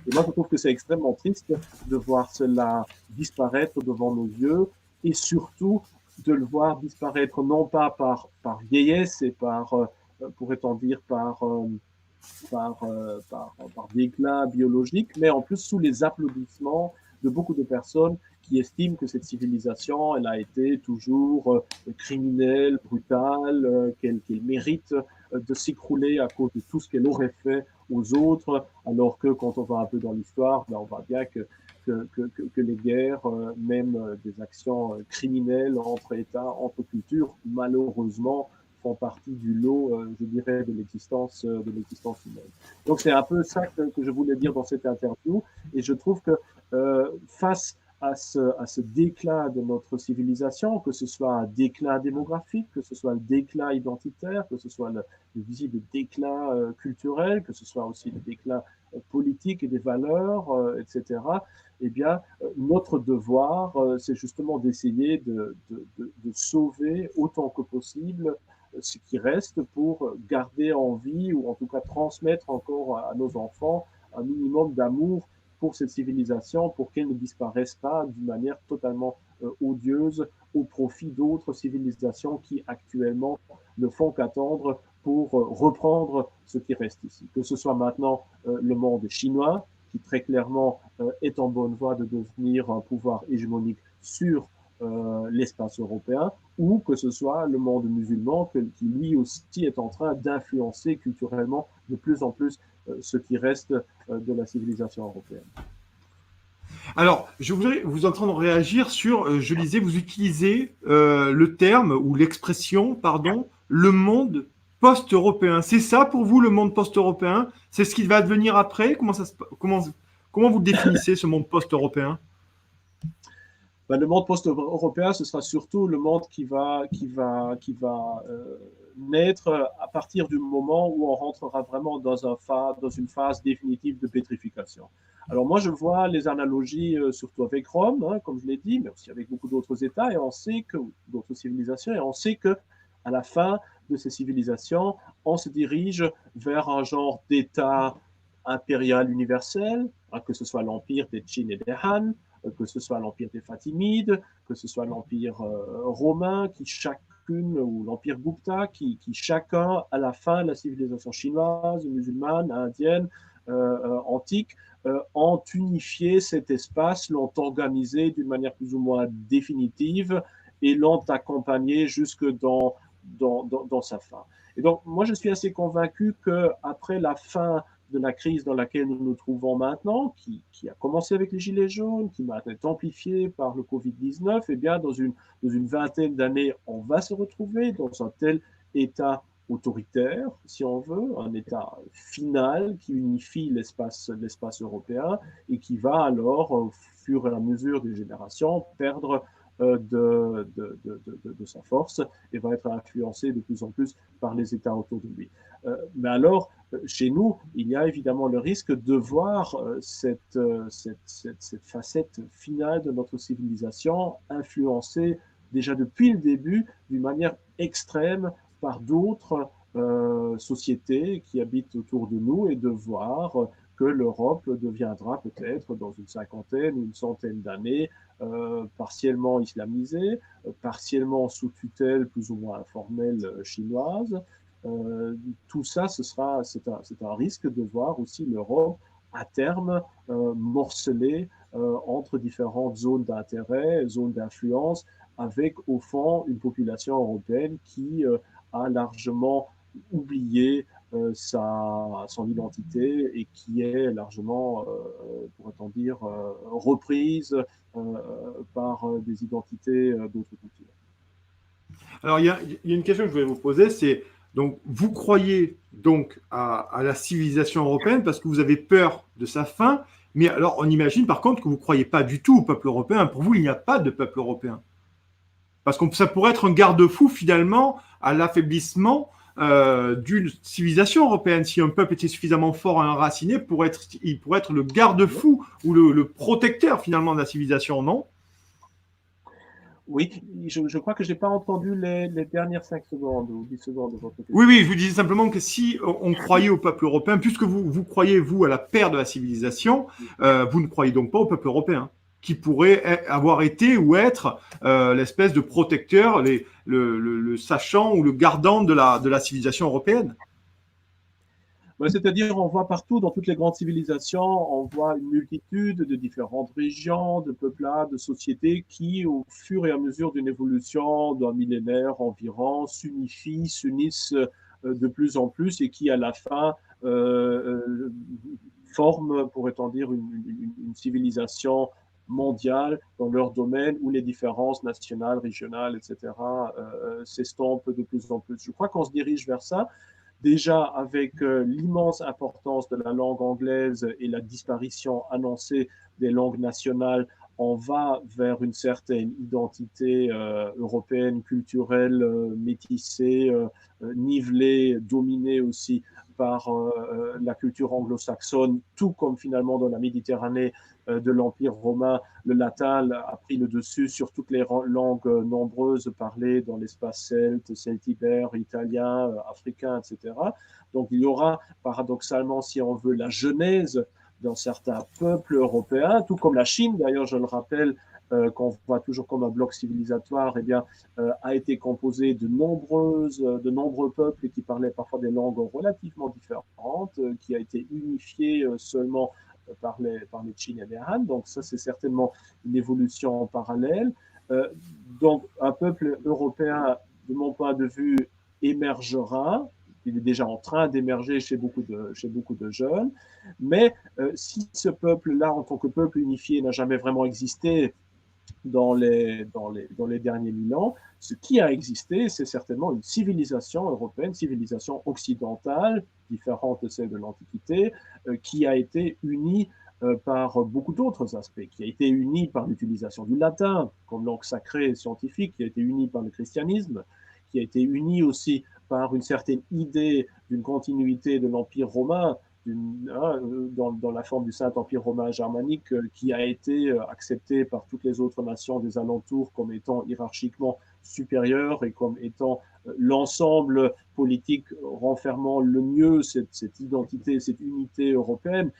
Et moi, je trouve que c'est extrêmement triste de voir cela disparaître devant nos yeux et surtout de le voir disparaître non pas par vieillesse et pourrait-on dire, par déclin biologique, mais en plus sous les applaudissements de beaucoup de personnes qui estiment que cette civilisation, elle a été toujours criminelle, brutale, qu'elle mérite de s'écrouler à cause de tout ce qu'elle aurait fait aux autres, alors que quand on va un peu dans l'histoire, ben on voit bien que les guerres, même des actions criminelles entre États, entre cultures, malheureusement, font partie du lot, je dirais, de l'existence humaine. Donc c'est un peu ça que je voulais dire dans cette interview, et je trouve que face à ce déclin de notre civilisation, que ce soit un déclin démographique, que ce soit le déclin identitaire, que ce soit le visible déclin culturel, que ce soit aussi le déclin politique et des valeurs, etc., eh bien, notre devoir, c'est justement d'essayer de sauver autant que possible ce qui reste pour garder en vie ou en tout cas transmettre encore à nos enfants un minimum d'amour pour cette civilisation, pour qu'elle ne disparaisse pas d'une manière totalement odieuse au profit d'autres civilisations qui actuellement ne font qu'attendre pour reprendre ce qui reste ici. Que ce soit maintenant le monde chinois, qui très clairement est en bonne voie de devenir un pouvoir hégémonique sur l'espace européen, ou que ce soit le monde musulman qui lui aussi est en train d'influencer culturellement de plus en plus ce qui reste de la civilisation européenne. Alors, je voudrais vous entendre réagir sur, je lisais, vous utilisez le terme ou l'expression, pardon, le monde post-européen. C'est ça pour vous, le monde post-européen? C'est ce qui va devenir après? Comment vous définissez ce monde post-européen? Ben, le monde post-européen, ce sera surtout le monde qui va naître à partir du moment où on rentrera vraiment dans une phase définitive de pétrification. Alors moi, je vois les analogies surtout avec Rome, hein, comme je l'ai dit, mais aussi avec beaucoup d'autres États, et on sait que d'autres civilisations, et on sait que à la fin de ces civilisations, on se dirige vers un genre d'État impérial universel, hein, que ce soit l'empire des Qin et des Han, que ce soit l'empire des Fatimides, que ce soit l'empire romain, qui chacune, ou l'empire Gupta, qui chacun, à la fin, la civilisation chinoise, musulmane, indienne, antique, ont unifié cet espace, l'ont organisé d'une manière plus ou moins définitive et l'ont accompagné jusque dans sa fin. Et donc, moi, je suis assez convaincu qu'après la fin de la crise dans laquelle nous nous trouvons maintenant, qui a commencé avec les Gilets jaunes, qui m'a été amplifiée par le Covid-19, eh bien, dans une vingtaine d'années, on va se retrouver dans un tel état autoritaire, si on veut, un état final qui unifie l'espace européen et qui va alors, au fur et à mesure des générations, perdre de sa force et va être influencé de plus en plus par les États autour de lui. Mais alors, chez nous, il y a évidemment le risque de voir cette facette finale de notre civilisation influencée déjà depuis le début d'une manière extrême par d'autres sociétés qui habitent autour de nous et de voir que l'Europe deviendra peut-être dans une cinquantaine ou une centaine d'années partiellement islamisée, partiellement sous tutelle plus ou moins informelle chinoise. Tout ça, c'est un risque de voir aussi l'Europe à terme morcelée entre différentes zones d'intérêt, zones d'influence, avec au fond une population européenne qui a largement oublié son identité et qui est largement, pourrait-on dire, reprise par des identités d'autres cultures. Alors, il y a une question que je voulais vous poser, c'est donc vous croyez donc à la civilisation européenne parce que vous avez peur de sa fin, mais alors on imagine par contre que vous ne croyez pas du tout au peuple européen. Pour vous, il n'y a pas de peuple européen. Parce que ça pourrait être un garde-fou finalement à l'affaiblissement d'une civilisation européenne. Si un peuple était suffisamment fort et enraciné, il pourrait être le garde-fou ou le protecteur finalement de la civilisation, non? Oui, je crois que je n'ai pas entendu les dernières 5 secondes ou 10 secondes de votre question. Oui, oui, je vous disais simplement que si on croyait au peuple européen, puisque vous croyez, vous, à la perte de la civilisation, vous ne croyez donc pas au peuple européen, qui pourrait avoir été ou être l'espèce de protecteur, le sachant ou le gardant de la civilisation européenne. C'est-à-dire, on voit partout, dans toutes les grandes civilisations, on voit une multitude de différentes régions, de peuplades, de sociétés qui, au fur et à mesure d'une évolution d'un millénaire environ, s'unifient, s'unissent de plus en plus et qui, à la fin, forment, pourrait-on dire, une civilisation mondiale dans leur domaine où les différences nationales, régionales, etc., s'estompent de plus en plus. Je crois qu'on se dirige vers ça. Déjà, avec l'immense importance de la langue anglaise et la disparition annoncée des langues nationales, on va vers une certaine identité européenne, culturelle, métissée, nivelée, dominée aussi par la culture anglo-saxonne, tout comme finalement dans la Méditerranée de l'Empire romain, le latin a pris le dessus sur toutes les langues nombreuses parlées dans l'espace celte, celtibère, italien, africain, etc. Donc il y aura paradoxalement, si on veut, la genèse dans certains peuples européens, tout comme la Chine, d'ailleurs, je le rappelle, qu'on voit toujours comme un bloc civilisatoire, eh bien, a été composé de nombreux peuples qui parlaient parfois des langues relativement différentes, qui a été unifié seulement par les Qin et les Han. Donc ça, c'est certainement une évolution en parallèle. Donc un peuple européen, de mon point de vue, émergera. Il est déjà en train d'émerger chez beaucoup de jeunes. Mais si ce peuple-là, en tant que peuple unifié, n'a jamais vraiment existé dans les derniers 1000 ans, ce qui a existé, c'est certainement une civilisation européenne, civilisation occidentale, différente de celle de l'Antiquité, qui a été unie par beaucoup d'autres aspects, qui a été unie par l'utilisation du latin comme langue sacrée et scientifique, qui a été unie par le christianisme, qui a été unie aussi par une certaine idée d'une continuité de l'Empire romain, dans la forme du Saint-Empire romain germanique, qui a été accepté par toutes les autres nations des alentours comme étant hiérarchiquement supérieure et comme étant l'ensemble politique renfermant le mieux cette identité, cette unité européenne,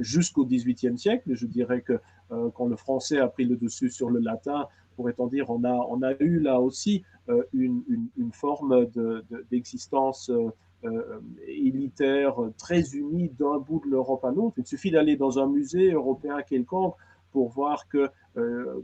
jusqu'au XVIIIe siècle. Je dirais que quand le français a pris le dessus sur le latin, pourrait-on dire, on a eu là aussi une forme d'existence élitaire, très unie d'un bout de l'Europe à l'autre. Il suffit d'aller dans un musée européen quelconque pour voir que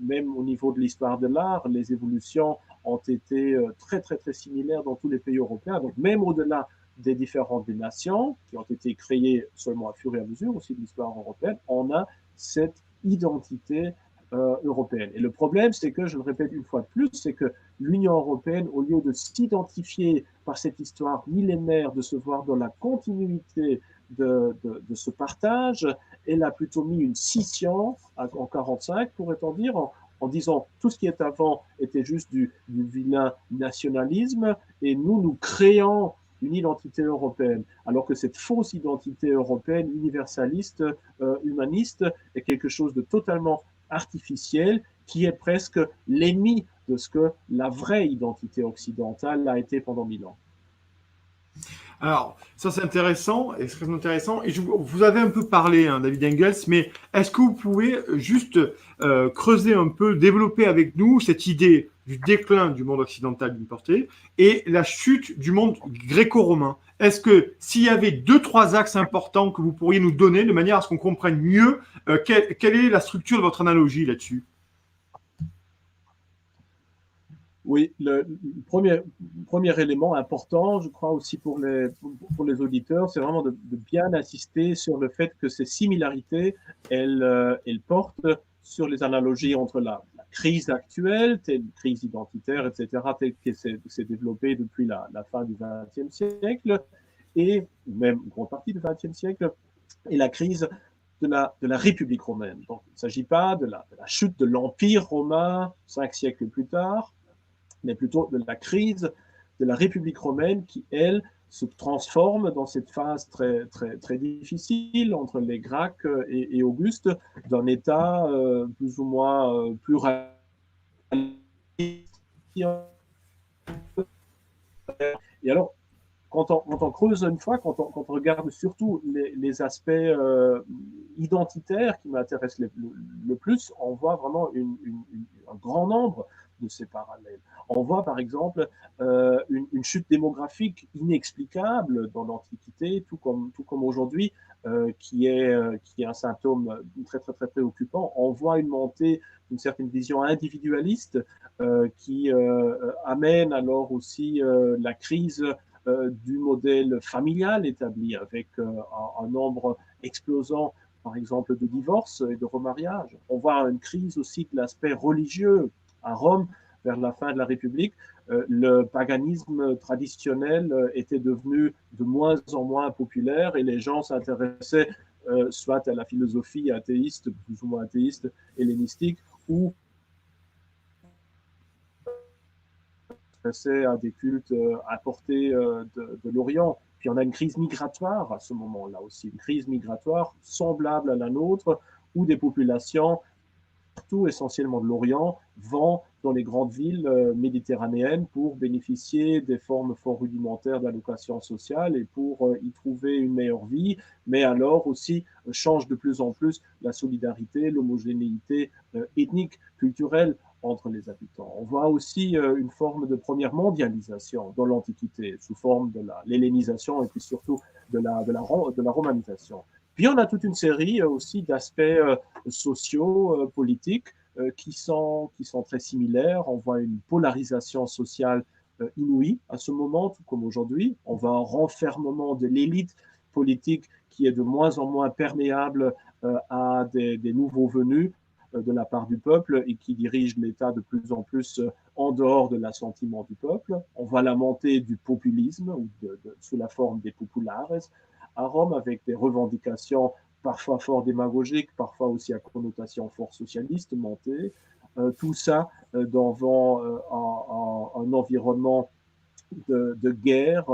même au niveau de l'histoire de l'art, les évolutions ont été très, très, très similaires dans tous les pays européens. Donc même au-delà des différentes nations qui ont été créées seulement à fur et à mesure aussi de l'histoire européenne, on a cette identité européenne. Et le problème, c'est que, je le répète une fois de plus, c'est que l'Union européenne, au lieu de s'identifier par cette histoire millénaire, de se voir dans la continuité de ce partage, elle a plutôt mis une scission en 1945, pourrait-on dire, en disant tout ce qui est avant était juste du vilain nationalisme, et nous créons une identité européenne, alors que cette fausse identité européenne, universaliste, humaniste, est quelque chose de totalement artificiel, qui est presque l'ennemi de ce que la vraie identité occidentale a été pendant 1000 ans. Alors, ça c'est intéressant, extrêmement intéressant. Et vous avez un peu parlé, hein, David Engels, mais est-ce que vous pouvez juste creuser un peu, développer avec nous cette idée du déclin du monde occidental d'une portée et la chute du monde gréco-romain? Est-ce que s'il y avait 2, 3 axes importants que vous pourriez nous donner de manière à ce qu'on comprenne mieux quelle est la structure de votre analogie là-dessus? Oui, le premier élément important, je crois aussi pour les auditeurs, c'est vraiment de bien insister sur le fait que ces similarités, elles portent sur les analogies entre la crise actuelle, telle crise identitaire, etc., telle qu'elle s'est développée depuis la fin du XXe siècle, et même une grande partie du XXe siècle, et la crise de la République romaine. Donc, il ne s'agit pas de la chute de l'Empire romain 5 siècles plus tard, mais plutôt de la crise de la République romaine qui, elle, se transforme dans cette phase très, très, très difficile entre les Gracques et Auguste, d'un État plus ou moins pluraliste. Et alors, quand on creuse une fois, quand on regarde surtout les aspects identitaires qui m'intéressent le plus, on voit vraiment un grand nombre de ces parallèles. On voit par exemple une chute démographique inexplicable dans l'Antiquité, tout comme aujourd'hui, qui est un symptôme très, très, très préoccupant. On voit une montée d'une certaine vision individualiste qui amène alors aussi la crise du modèle familial établi avec un nombre explosant, par exemple, de divorces et de remariages. On voit une crise aussi de l'aspect religieux à Rome vers la fin de la République. Le paganisme traditionnel était devenu de moins en moins populaire et les gens s'intéressaient soit à la philosophie athéiste, plus ou moins athéiste, hellénistique, ou à des cultes apportés de l'Orient. Puis on a une crise migratoire à ce moment-là aussi, une crise migratoire semblable à la nôtre, où des populations, surtout essentiellement de l'Orient, vont dans les grandes villes méditerranéennes pour bénéficier des formes fort rudimentaires d'allocations sociales et pour y trouver une meilleure vie, mais alors aussi change de plus en plus la solidarité, l'homogénéité ethnique, culturelle entre les habitants. On voit aussi une forme de première mondialisation dans l'Antiquité, sous forme de l'hellénisation et puis surtout de la romanisation. Puis on a toute une série aussi d'aspects sociaux, politiques, qui sont très similaires. On voit une polarisation sociale inouïe à ce moment, tout comme aujourd'hui. On voit un renfermement de l'élite politique qui est de moins en moins perméable à des nouveaux venus de la part du peuple et qui dirige l'État de plus en plus en dehors de l'assentiment du peuple. On voit la montée du populisme ou sous la forme des populares à Rome avec des revendications parfois fort démagogiques, parfois aussi à connotation fort socialiste montée. Tout ça devant un environnement de guerre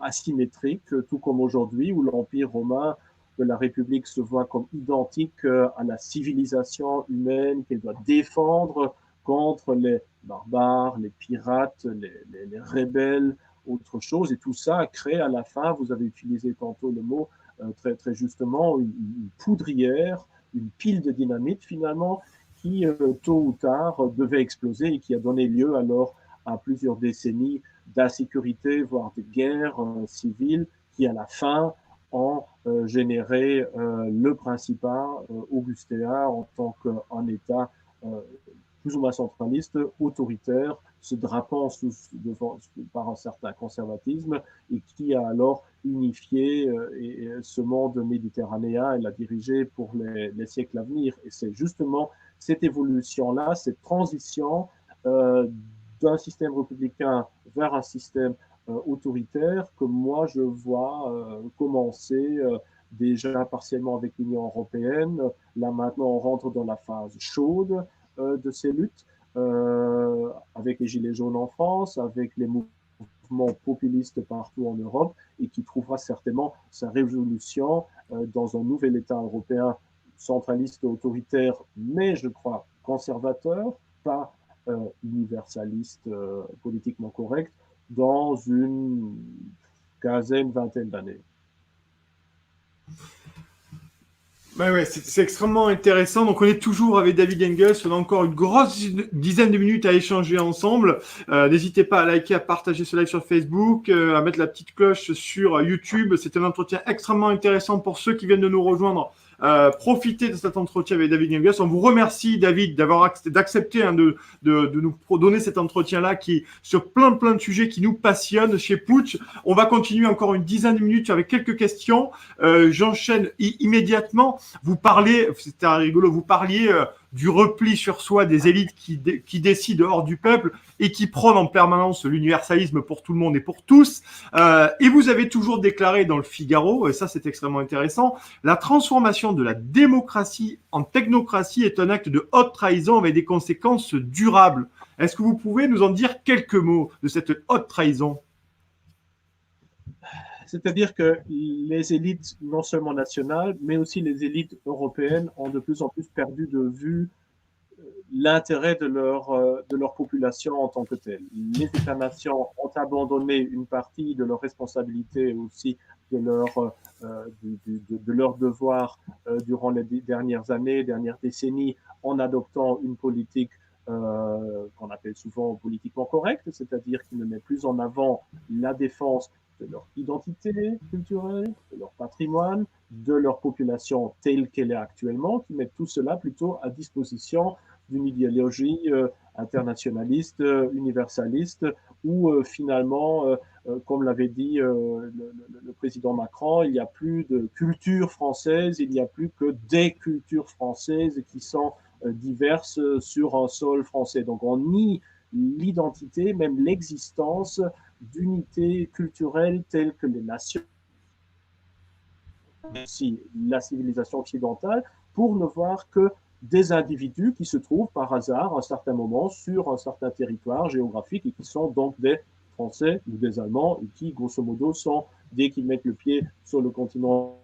asymétrique, tout comme aujourd'hui, où l'Empire romain de la République se voit comme identique à la civilisation humaine qu'elle doit défendre contre les barbares, les pirates, les rebelles, autre chose. Et tout ça crée à la fin, vous avez utilisé tantôt le mot très, très justement, une poudrière, une pile de dynamite finalement, qui tôt ou tard devait exploser et qui a donné lieu alors à plusieurs décennies d'insécurité, voire de guerres civiles, qui à la fin ont généré le Principat augustéen en tant qu'un État plus ou moins centraliste, autoritaire, se drapant par un certain conservatisme et qui a alors unifié ce monde méditerranéen et l'a dirigé pour les siècles à venir. Et c'est justement cette évolution-là, cette transition d'un système républicain vers un système autoritaire que moi je vois commencer déjà partiellement avec l'Union européenne. Là maintenant on rentre dans la phase chaude de ces luttes, avec les Gilets jaunes en France, avec les mouvements populistes partout en Europe, et qui trouvera certainement sa résolution dans un nouvel État européen centraliste, autoritaire, mais je crois conservateur, pas universaliste, politiquement correct, dans une quinzaine, vingtaine d'années. Ouais, ouais, c'est extrêmement intéressant. Donc, on est toujours avec David Engels. On a encore une grosse dizaine de minutes à échanger ensemble. N'hésitez pas à liker, à partager ce live sur Facebook, à mettre la petite cloche sur YouTube. C'est un entretien extrêmement intéressant pour ceux qui viennent de nous rejoindre. Profitez de cet entretien avec David Engels. On vous remercie, David, d'accepter de nous donner cet entretien-là qui sur plein de sujets qui nous passionnent chez Putsch. On va continuer encore une dizaine de minutes avec quelques questions. J'enchaîne immédiatement. Vous parlez, c'était rigolo, vous parliez du repli sur soi des élites qui décident hors du peuple et qui prônent en permanence l'universalisme pour tout le monde et pour tous. Et vous avez toujours déclaré dans le Figaro, et ça c'est extrêmement intéressant, la transformation de la démocratie en technocratie est un acte de haute trahison avec des conséquences durables. Est-ce que vous pouvez nous en dire quelques mots de cette haute trahison ? C'est-à-dire que les élites, non seulement nationales, mais aussi les élites européennes, ont de plus en plus perdu de vue l'intérêt de leur population en tant que telle. Les États-nations ont abandonné une partie de leurs responsabilités et aussi de leur devoir durant les dernières années, dernières décennies, en adoptant une politique qu'on appelle souvent politiquement correcte, c'est-à-dire qui ne met plus en avant la défense de leur identité culturelle, de leur patrimoine, de leur population telle qu'elle est actuellement, qui met tout cela plutôt à disposition d'une idéologie internationaliste, universaliste, où finalement, comme l'avait dit le président Macron, il n'y a plus de culture française, il n'y a plus que des cultures françaises qui sont diverses sur un sol français. Donc on nie l'identité, même l'existence d'unités culturelles telles que les nations, aussi la civilisation occidentale, pour ne voir que des individus qui se trouvent par hasard à un certain moment sur un certain territoire géographique et qui sont donc des Français ou des Allemands et qui, grosso modo, sont, dès qu'ils mettent le pied sur le continent,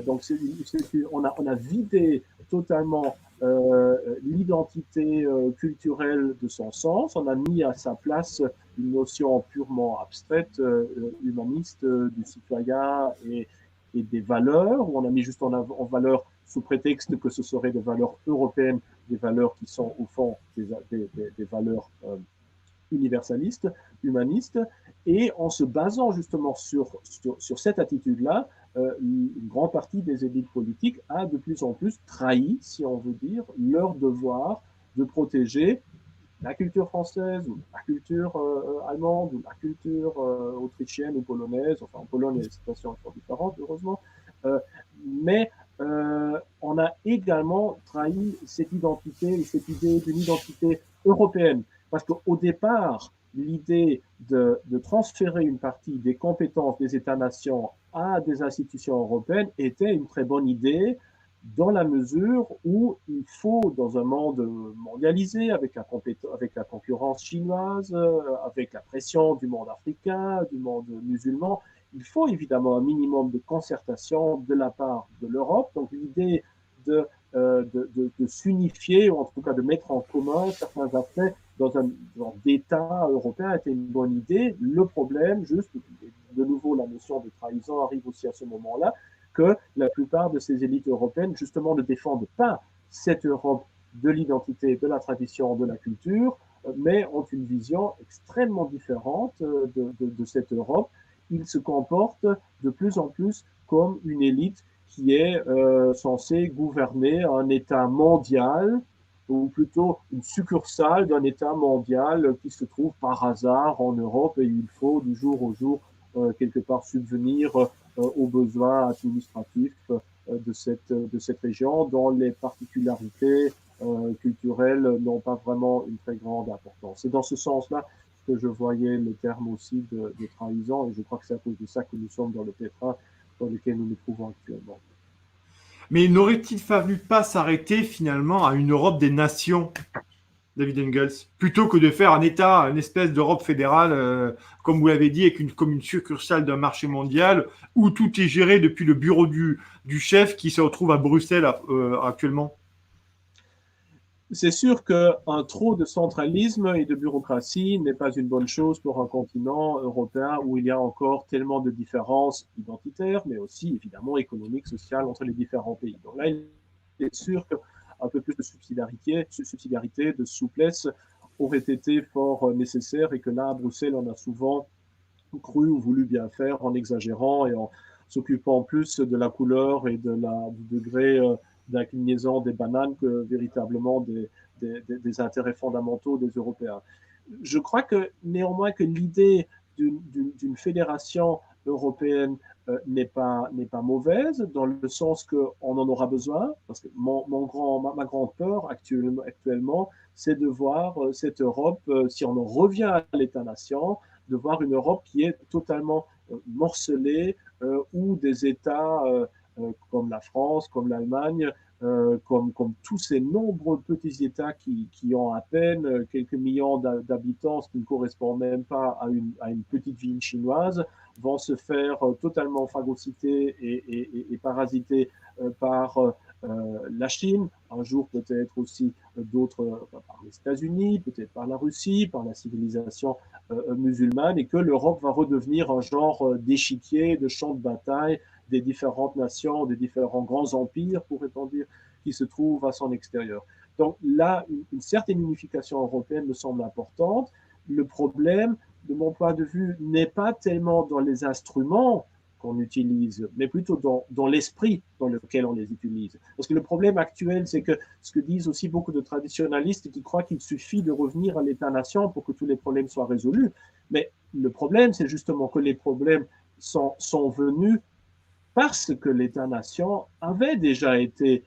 donc on a vidé totalement l'identité culturelle de son sens, on a mis à sa place une notion purement abstraite, humaniste, du citoyen et des valeurs, où on a mis juste en valeur sous prétexte que ce seraient des valeurs européennes, des valeurs qui sont au fond des valeurs universaliste, humaniste, et en se basant justement sur cette attitude-là, une grande partie des élites politiques a de plus en plus trahi, si on veut dire, leur devoir de protéger la culture française, ou la culture allemande, ou la culture autrichienne ou polonaise. Enfin, en Pologne, les situations sont différentes, heureusement. Mais on a également trahi cette identité, cette idée d'une identité européenne. Parce qu'au départ, l'idée de transférer une partie des compétences des États-nations à des institutions européennes était une très bonne idée, dans la mesure où il faut, dans un monde mondialisé, avec la concurrence chinoise, avec la pression du monde africain, du monde musulman, il faut évidemment un minimum de concertation de la part de l'Europe. Donc l'idée de s'unifier, ou en tout cas de mettre en commun certains aspects dans un genre d'État européen était une bonne idée. Le problème, juste, de nouveau, la notion de trahison arrive aussi à ce moment-là, que la plupart de ces élites européennes, justement, ne défendent pas cette Europe de l'identité, de la tradition, de la culture, mais ont une vision extrêmement différente de cette Europe. Ils se comportent de plus en plus comme une élite qui est censée gouverner un État mondial, ou plutôt une succursale d'un État mondial qui se trouve par hasard en Europe, et il faut du jour au jour quelque part subvenir aux besoins administratifs de cette région, dont les particularités culturelles n'ont pas vraiment une très grande importance. C'est dans ce sens-là que je voyais le terme aussi de trahison, et je crois que c'est à cause de ça que nous sommes dans le pétrin dans lequel nous nous trouvons actuellement. Mais n'aurait-il fallu pas s'arrêter finalement à une Europe des nations, David Engels, plutôt que de faire un État, une espèce d'Europe fédérale, comme vous l'avez dit, comme une succursale d'un marché mondial, où tout est géré depuis le bureau du chef qui se retrouve à Bruxelles actuellement? C'est sûr qu'un trop de centralisme et de bureaucratie n'est pas une bonne chose pour un continent européen où il y a encore tellement de différences identitaires, mais aussi évidemment économiques, sociales entre les différents pays. Donc là, il est sûr qu'un peu plus de subsidiarité, de souplesse aurait été fort nécessaire, et que là, à Bruxelles, on a souvent cru ou voulu bien faire en exagérant et en s'occupant plus de la couleur et du degré d'inclinaison des bananes que véritablement des intérêts fondamentaux des Européens. Je crois que néanmoins que l'idée d'une fédération européenne n'est pas mauvaise, dans le sens qu'on en aura besoin, parce que ma grande peur actuellement, c'est de voir cette Europe, si on en revient à l'État-nation, de voir une Europe qui est totalement morcelée, où des États comme la France, comme l'Allemagne, comme tous ces nombreux petits États qui ont à peine quelques millions d'habitants, ce qui ne correspond même pas à une petite ville chinoise, vont se faire totalement phagocyter et parasiter par la Chine, un jour peut-être aussi d'autres par les États-Unis, peut-être par la Russie, par la civilisation musulmane, et que l'Europe va redevenir un genre d'échiquier, de champ de bataille des différentes nations, des différents grands empires, pourrait-on dire, qui se trouvent à son extérieur. Donc là, une certaine unification européenne me semble importante. Le problème, de mon point de vue, n'est pas tellement dans les instruments qu'on utilise, mais plutôt dans l'esprit dans lequel on les utilise. Parce que le problème actuel, c'est que ce que disent aussi beaucoup de traditionalistes qui croient qu'il suffit de revenir à l'État-nation pour que tous les problèmes soient résolus. Mais le problème, c'est justement que les problèmes sont venus parce que l'État-nation avait déjà été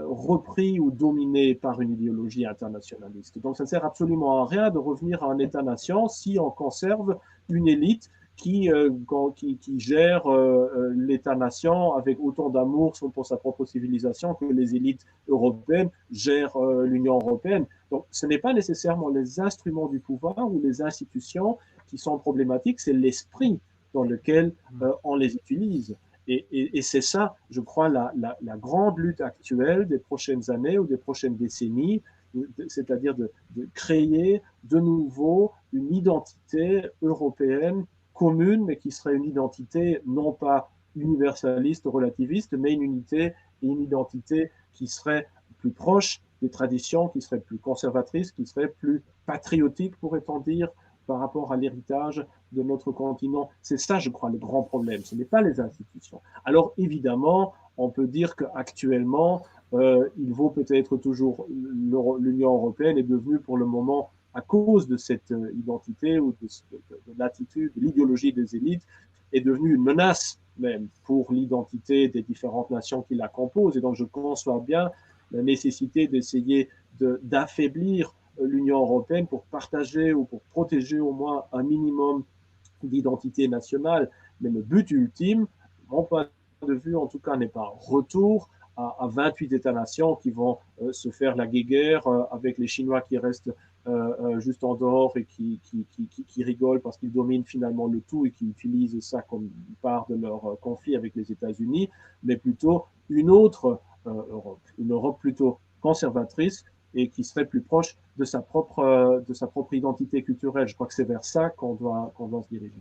repris ou dominé par une idéologie internationaliste. Donc ça ne sert absolument à rien de revenir à un État-nation si on conserve une élite qui gère l'État-nation avec autant d'amour pour sa propre civilisation que les élites européennes gèrent l'Union européenne. Donc ce n'est pas nécessairement les instruments du pouvoir ou les institutions qui sont problématiques, c'est l'esprit dans lequel on les utilise. Et c'est ça, je crois, la grande lutte actuelle des prochaines années ou des prochaines décennies, c'est-à-dire de créer de nouveau une identité européenne commune, mais qui serait une identité non pas universaliste, relativiste, mais une unité et une identité qui serait plus proche des traditions, qui serait plus conservatrice, qui serait plus patriotique, pourrait-on dire, par rapport à l'héritage de notre continent. C'est ça, je crois, le grand problème. Ce n'est pas les institutions. Alors, évidemment, on peut dire qu'actuellement, il vaut peut-être toujours l'Union européenne est devenue pour le moment, à cause de cette identité ou de l'attitude, de l'idéologie des élites, est devenue une menace même pour l'identité des différentes nations qui la composent. Et donc, je conçois bien la nécessité d'essayer d'affaiblir l'Union européenne pour partager ou pour protéger au moins un minimum d'identité nationale. Mais le but ultime, mon point de vue en tout cas, n'est pas un retour à 28 États-nations qui vont se faire la guéguerre avec les Chinois qui restent juste en dehors et qui rigolent parce qu'ils dominent finalement le tout et qui utilisent ça comme part de leur conflit avec les États-Unis, mais plutôt une autre Europe, une Europe plutôt conservatrice et qui serait plus proche de sa propre identité culturelle. Je crois que c'est vers ça qu'on doit se diriger.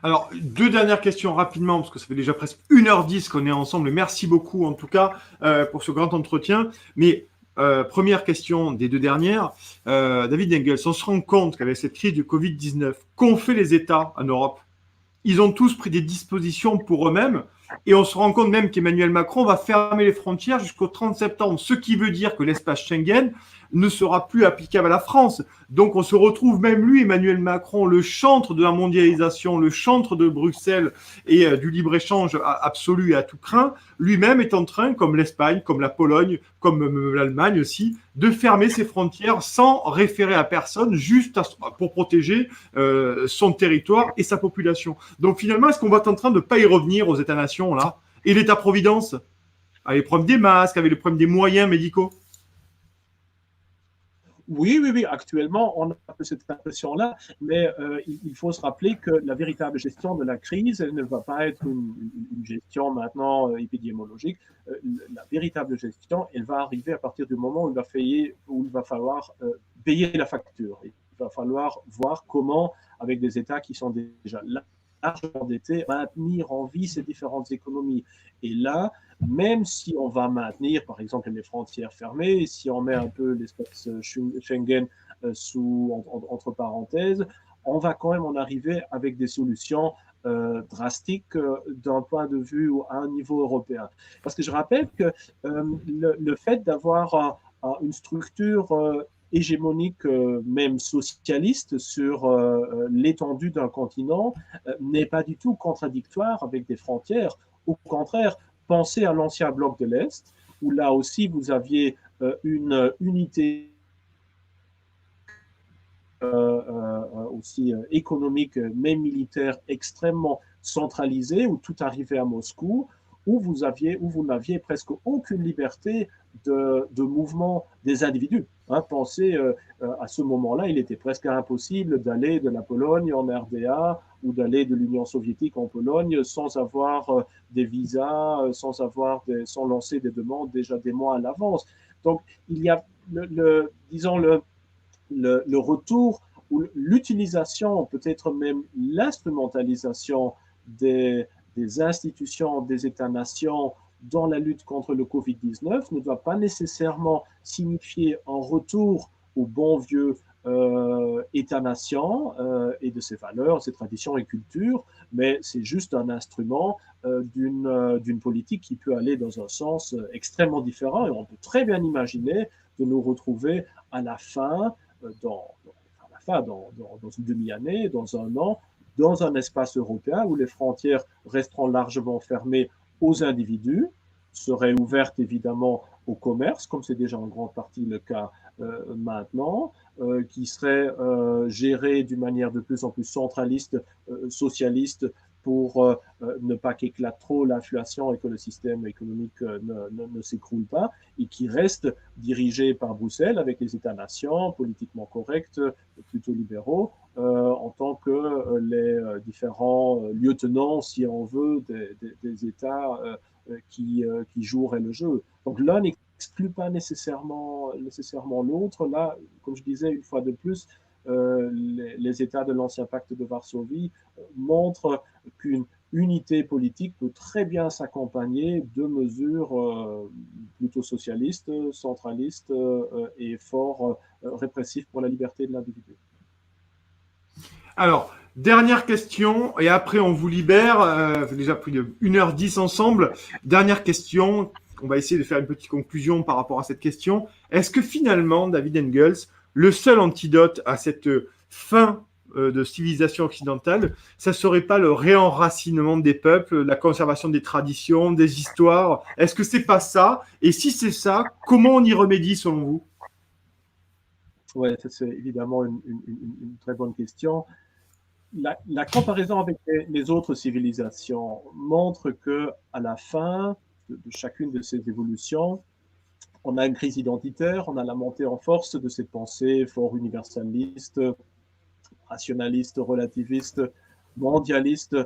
Alors, deux dernières questions rapidement, parce que ça fait déjà presque 1h10 qu'on est ensemble, et merci beaucoup en tout cas pour ce grand entretien. Mais première question des deux dernières, David Engels, on se rend compte qu'avec cette crise du Covid-19, qu'ont fait les États en Europe? Ils ont tous pris des dispositions pour eux-mêmes, et on se rend compte même qu'Emmanuel Macron va fermer les frontières jusqu'au 30 septembre, ce qui veut dire que l'espace Schengen ne sera plus applicable à la France. Donc on se retrouve même lui, Emmanuel Macron, le chantre de la mondialisation, le chantre de Bruxelles et du libre-échange absolu et à tout craint, lui-même est en train, comme l'Espagne, comme la Pologne, comme l'Allemagne aussi, de fermer ses frontières sans référer à personne, juste pour protéger son territoire et sa population. Donc finalement, est-ce qu'on va être en train de ne pas y revenir aux États-nations là? Et l'État-providence, avec les problèmes des masques, avec les problèmes des moyens médicaux? Oui, oui, oui, actuellement, on a un peu cette impression-là, mais il faut se rappeler que la véritable gestion de la crise, elle ne va pas être une gestion maintenant épidémiologique. La véritable gestion, elle va arriver à partir du moment où il va falloir payer la facture. Il va falloir voir comment, avec des États qui sont déjà largement endettés, maintenir en vie ces différentes économies. Et là, même si on va maintenir, par exemple, les frontières fermées, si on met un peu l'espace Schengen entre parenthèses, on va quand même en arriver avec des solutions drastiques d'un point de vue à un niveau européen. Parce que je rappelle que le fait d'avoir une structure hégémonique, même socialiste, sur l'étendue d'un continent n'est pas du tout contradictoire avec des frontières. Au contraire, pensez à l'ancien bloc de l'Est, où là aussi vous aviez une unité aussi économique, mais militaire, extrêmement centralisée, où tout arrivait à Moscou, où vous n'aviez presque aucune liberté de mouvement des individus. Hein, pensez à ce moment-là, il était presque impossible d'aller de la Pologne en RDA ou d'aller de l'Union soviétique en Pologne sans avoir des visas, sans lancer des demandes déjà des mois à l'avance. Donc, il y a, disons, le retour ou l'utilisation, peut-être même l'instrumentalisation des institutions des États-nations dans la lutte contre le Covid-19 ne doit pas nécessairement signifier un retour au bon vieux État-nation et de ses valeurs, ses traditions et cultures, mais c'est juste un instrument d'une politique qui peut aller dans un sens extrêmement différent. Et on peut très bien imaginer de nous retrouver à la fin, dans une demi-année, dans un an, dans un espace européen où les frontières resteront largement fermées aux individus, seraient ouvertes évidemment au commerce, comme c'est déjà en grande partie le cas maintenant, qui serait géré d'une manière de plus en plus centraliste, socialiste, pour ne pas qu'éclate trop l'inflation et que le système économique ne s'écroule pas, et qui reste dirigé par Bruxelles avec les États-nations politiquement corrects, plutôt libéraux, en tant que les différents lieutenants, si on veut, des États qui joueraient le jeu. Donc l'un n'exclut pas nécessairement l'autre. Là, comme je disais une fois de plus, les États de l'ancien pacte de Varsovie montrent qu'une unité politique peut très bien s'accompagner de mesures plutôt socialistes, centralistes et fort répressives pour la liberté de l'individu. Alors, dernière question, et après on vous libère. Ça fait déjà pris 1h10 ensemble. Dernière question, on va essayer de faire une petite conclusion par rapport à cette question. Est-ce que finalement, David Engels, le seul antidote à cette fin de civilisation occidentale, ça serait pas le réenracinement des peuples, la conservation des traditions, des histoires? Est-ce que c'est pas ça? Et si c'est ça, comment on y remédie selon vous? Ouais, c'est évidemment une très bonne question. La comparaison avec les autres civilisations montre que à la fin de chacune de ces évolutions, on a une crise identitaire, on a la montée en force de ces pensées fort universalistes, rationalistes, relativistes, mondialistes,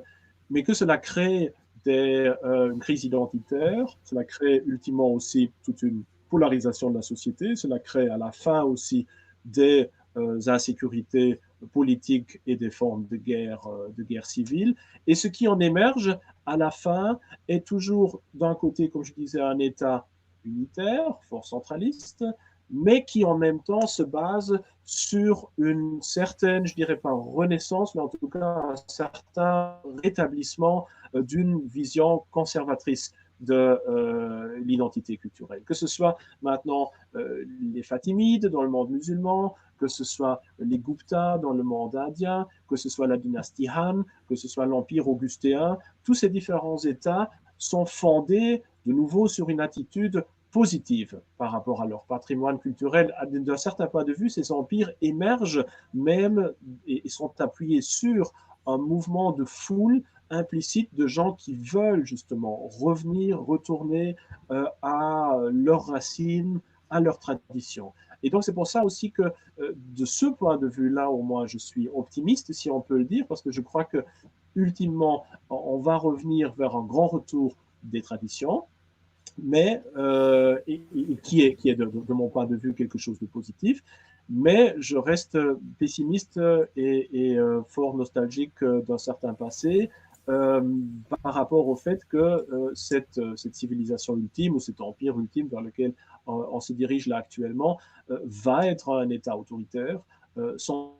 mais que cela crée une crise identitaire, cela crée ultimement aussi toute une polarisation de la société, cela crée à la fin aussi des insécurités politiques et des formes de guerre civile. Et ce qui en émerge à la fin est toujours d'un côté, comme je disais, un État unitaire, fort centraliste, mais qui en même temps se base sur une certaine, je dirais pas renaissance, mais en tout cas un certain rétablissement d'une vision conservatrice de l'identité culturelle. Que ce soit maintenant les Fatimides dans le monde musulman, que ce soit les Gupta dans le monde indien, que ce soit la dynastie Han, que ce soit l'Empire augustéen, tous ces différents États sont fondés de nouveau sur une attitude positive par rapport à leur patrimoine culturel. D'un certain point de vue, ces empires émergent même et sont appuyés sur un mouvement de foule implicite de gens qui veulent justement revenir, retourner à leurs racines, à leurs traditions. Et donc, c'est pour ça aussi que de ce point de vue-là, au moins, je suis optimiste, si on peut le dire, parce que je crois que, ultimement, on va revenir vers un grand retour des traditions, mais qui est de mon point de vue quelque chose de positif. Mais je reste pessimiste et fort nostalgique d'un certain passé par rapport au fait que cette civilisation ultime ou cet empire ultime vers lequel on se dirige là actuellement va être un État autoritaire sans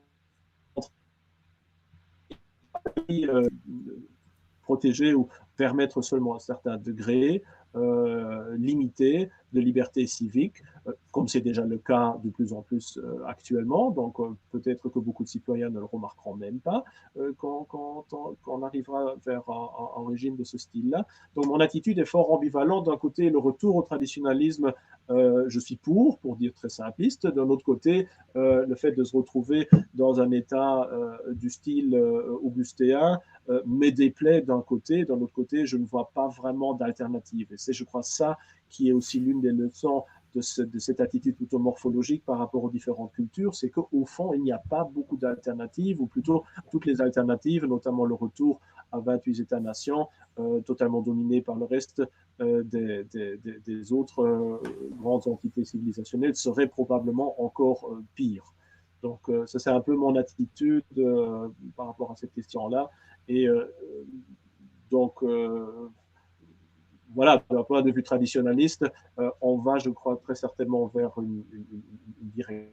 protéger ou permettre seulement un certain degré limité de liberté civique, comme c'est déjà le cas de plus en plus actuellement. Donc peut-être que beaucoup de citoyens ne le remarqueront même pas quand on arrivera vers un régime de ce style-là. Donc mon attitude est fort ambivalente. D'un côté, le retour au traditionnalisme, je suis pour dire très simpliste. D'un autre côté, le fait de se retrouver dans un état du style augustéen me déplaît d'un côté, d'un autre côté, je ne vois pas vraiment d'alternative. Et c'est, je crois, ça qui est aussi l'une des leçons de cette attitude plutôt morphologique par rapport aux différentes cultures, c'est qu'au fond, il n'y a pas beaucoup d'alternatives, ou plutôt toutes les alternatives, notamment le retour à 28 États-nations, totalement dominés par le reste des autres grandes entités civilisationnelles, seraient probablement encore pires. Donc, ça, c'est un peu mon attitude par rapport à cette question-là. Et donc, voilà, d'un point de vue traditionnaliste, on va, je crois, très certainement vers une direction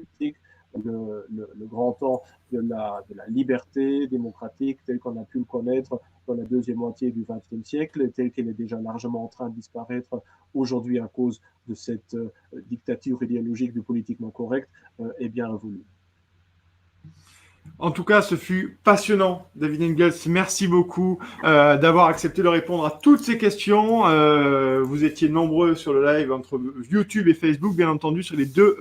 politique, le grand temps de la liberté démocratique telle qu'on a pu le connaître dans la deuxième moitié du XXe siècle, telle qu'elle est déjà largement en train de disparaître aujourd'hui à cause de cette dictature idéologique du politiquement correct, est bien révolue. En tout cas, ce fut passionnant, David Engels. Merci beaucoup d'avoir accepté de répondre à toutes ces questions. Vous étiez nombreux sur le live entre YouTube et Facebook, bien entendu, sur les deux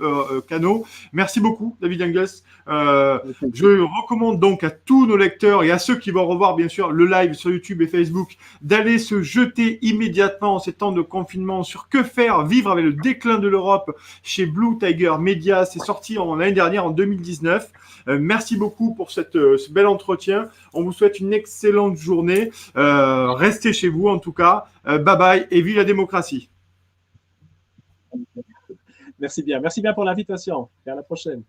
canaux. Merci beaucoup, David Engels. Je recommande donc à tous nos lecteurs et à ceux qui vont revoir, bien sûr, le live sur YouTube et Facebook, d'aller se jeter immédiatement en ces temps de confinement sur Que faire, vivre avec le déclin de l'Europe chez Blue Tiger Media. C'est sorti l'année dernière, en 2019. Merci beaucoup pour ce bel entretien. On vous souhaite une excellente journée. Restez chez vous en tout cas. Bye bye et vive la démocratie. Merci bien. Merci bien pour l'invitation et à la prochaine.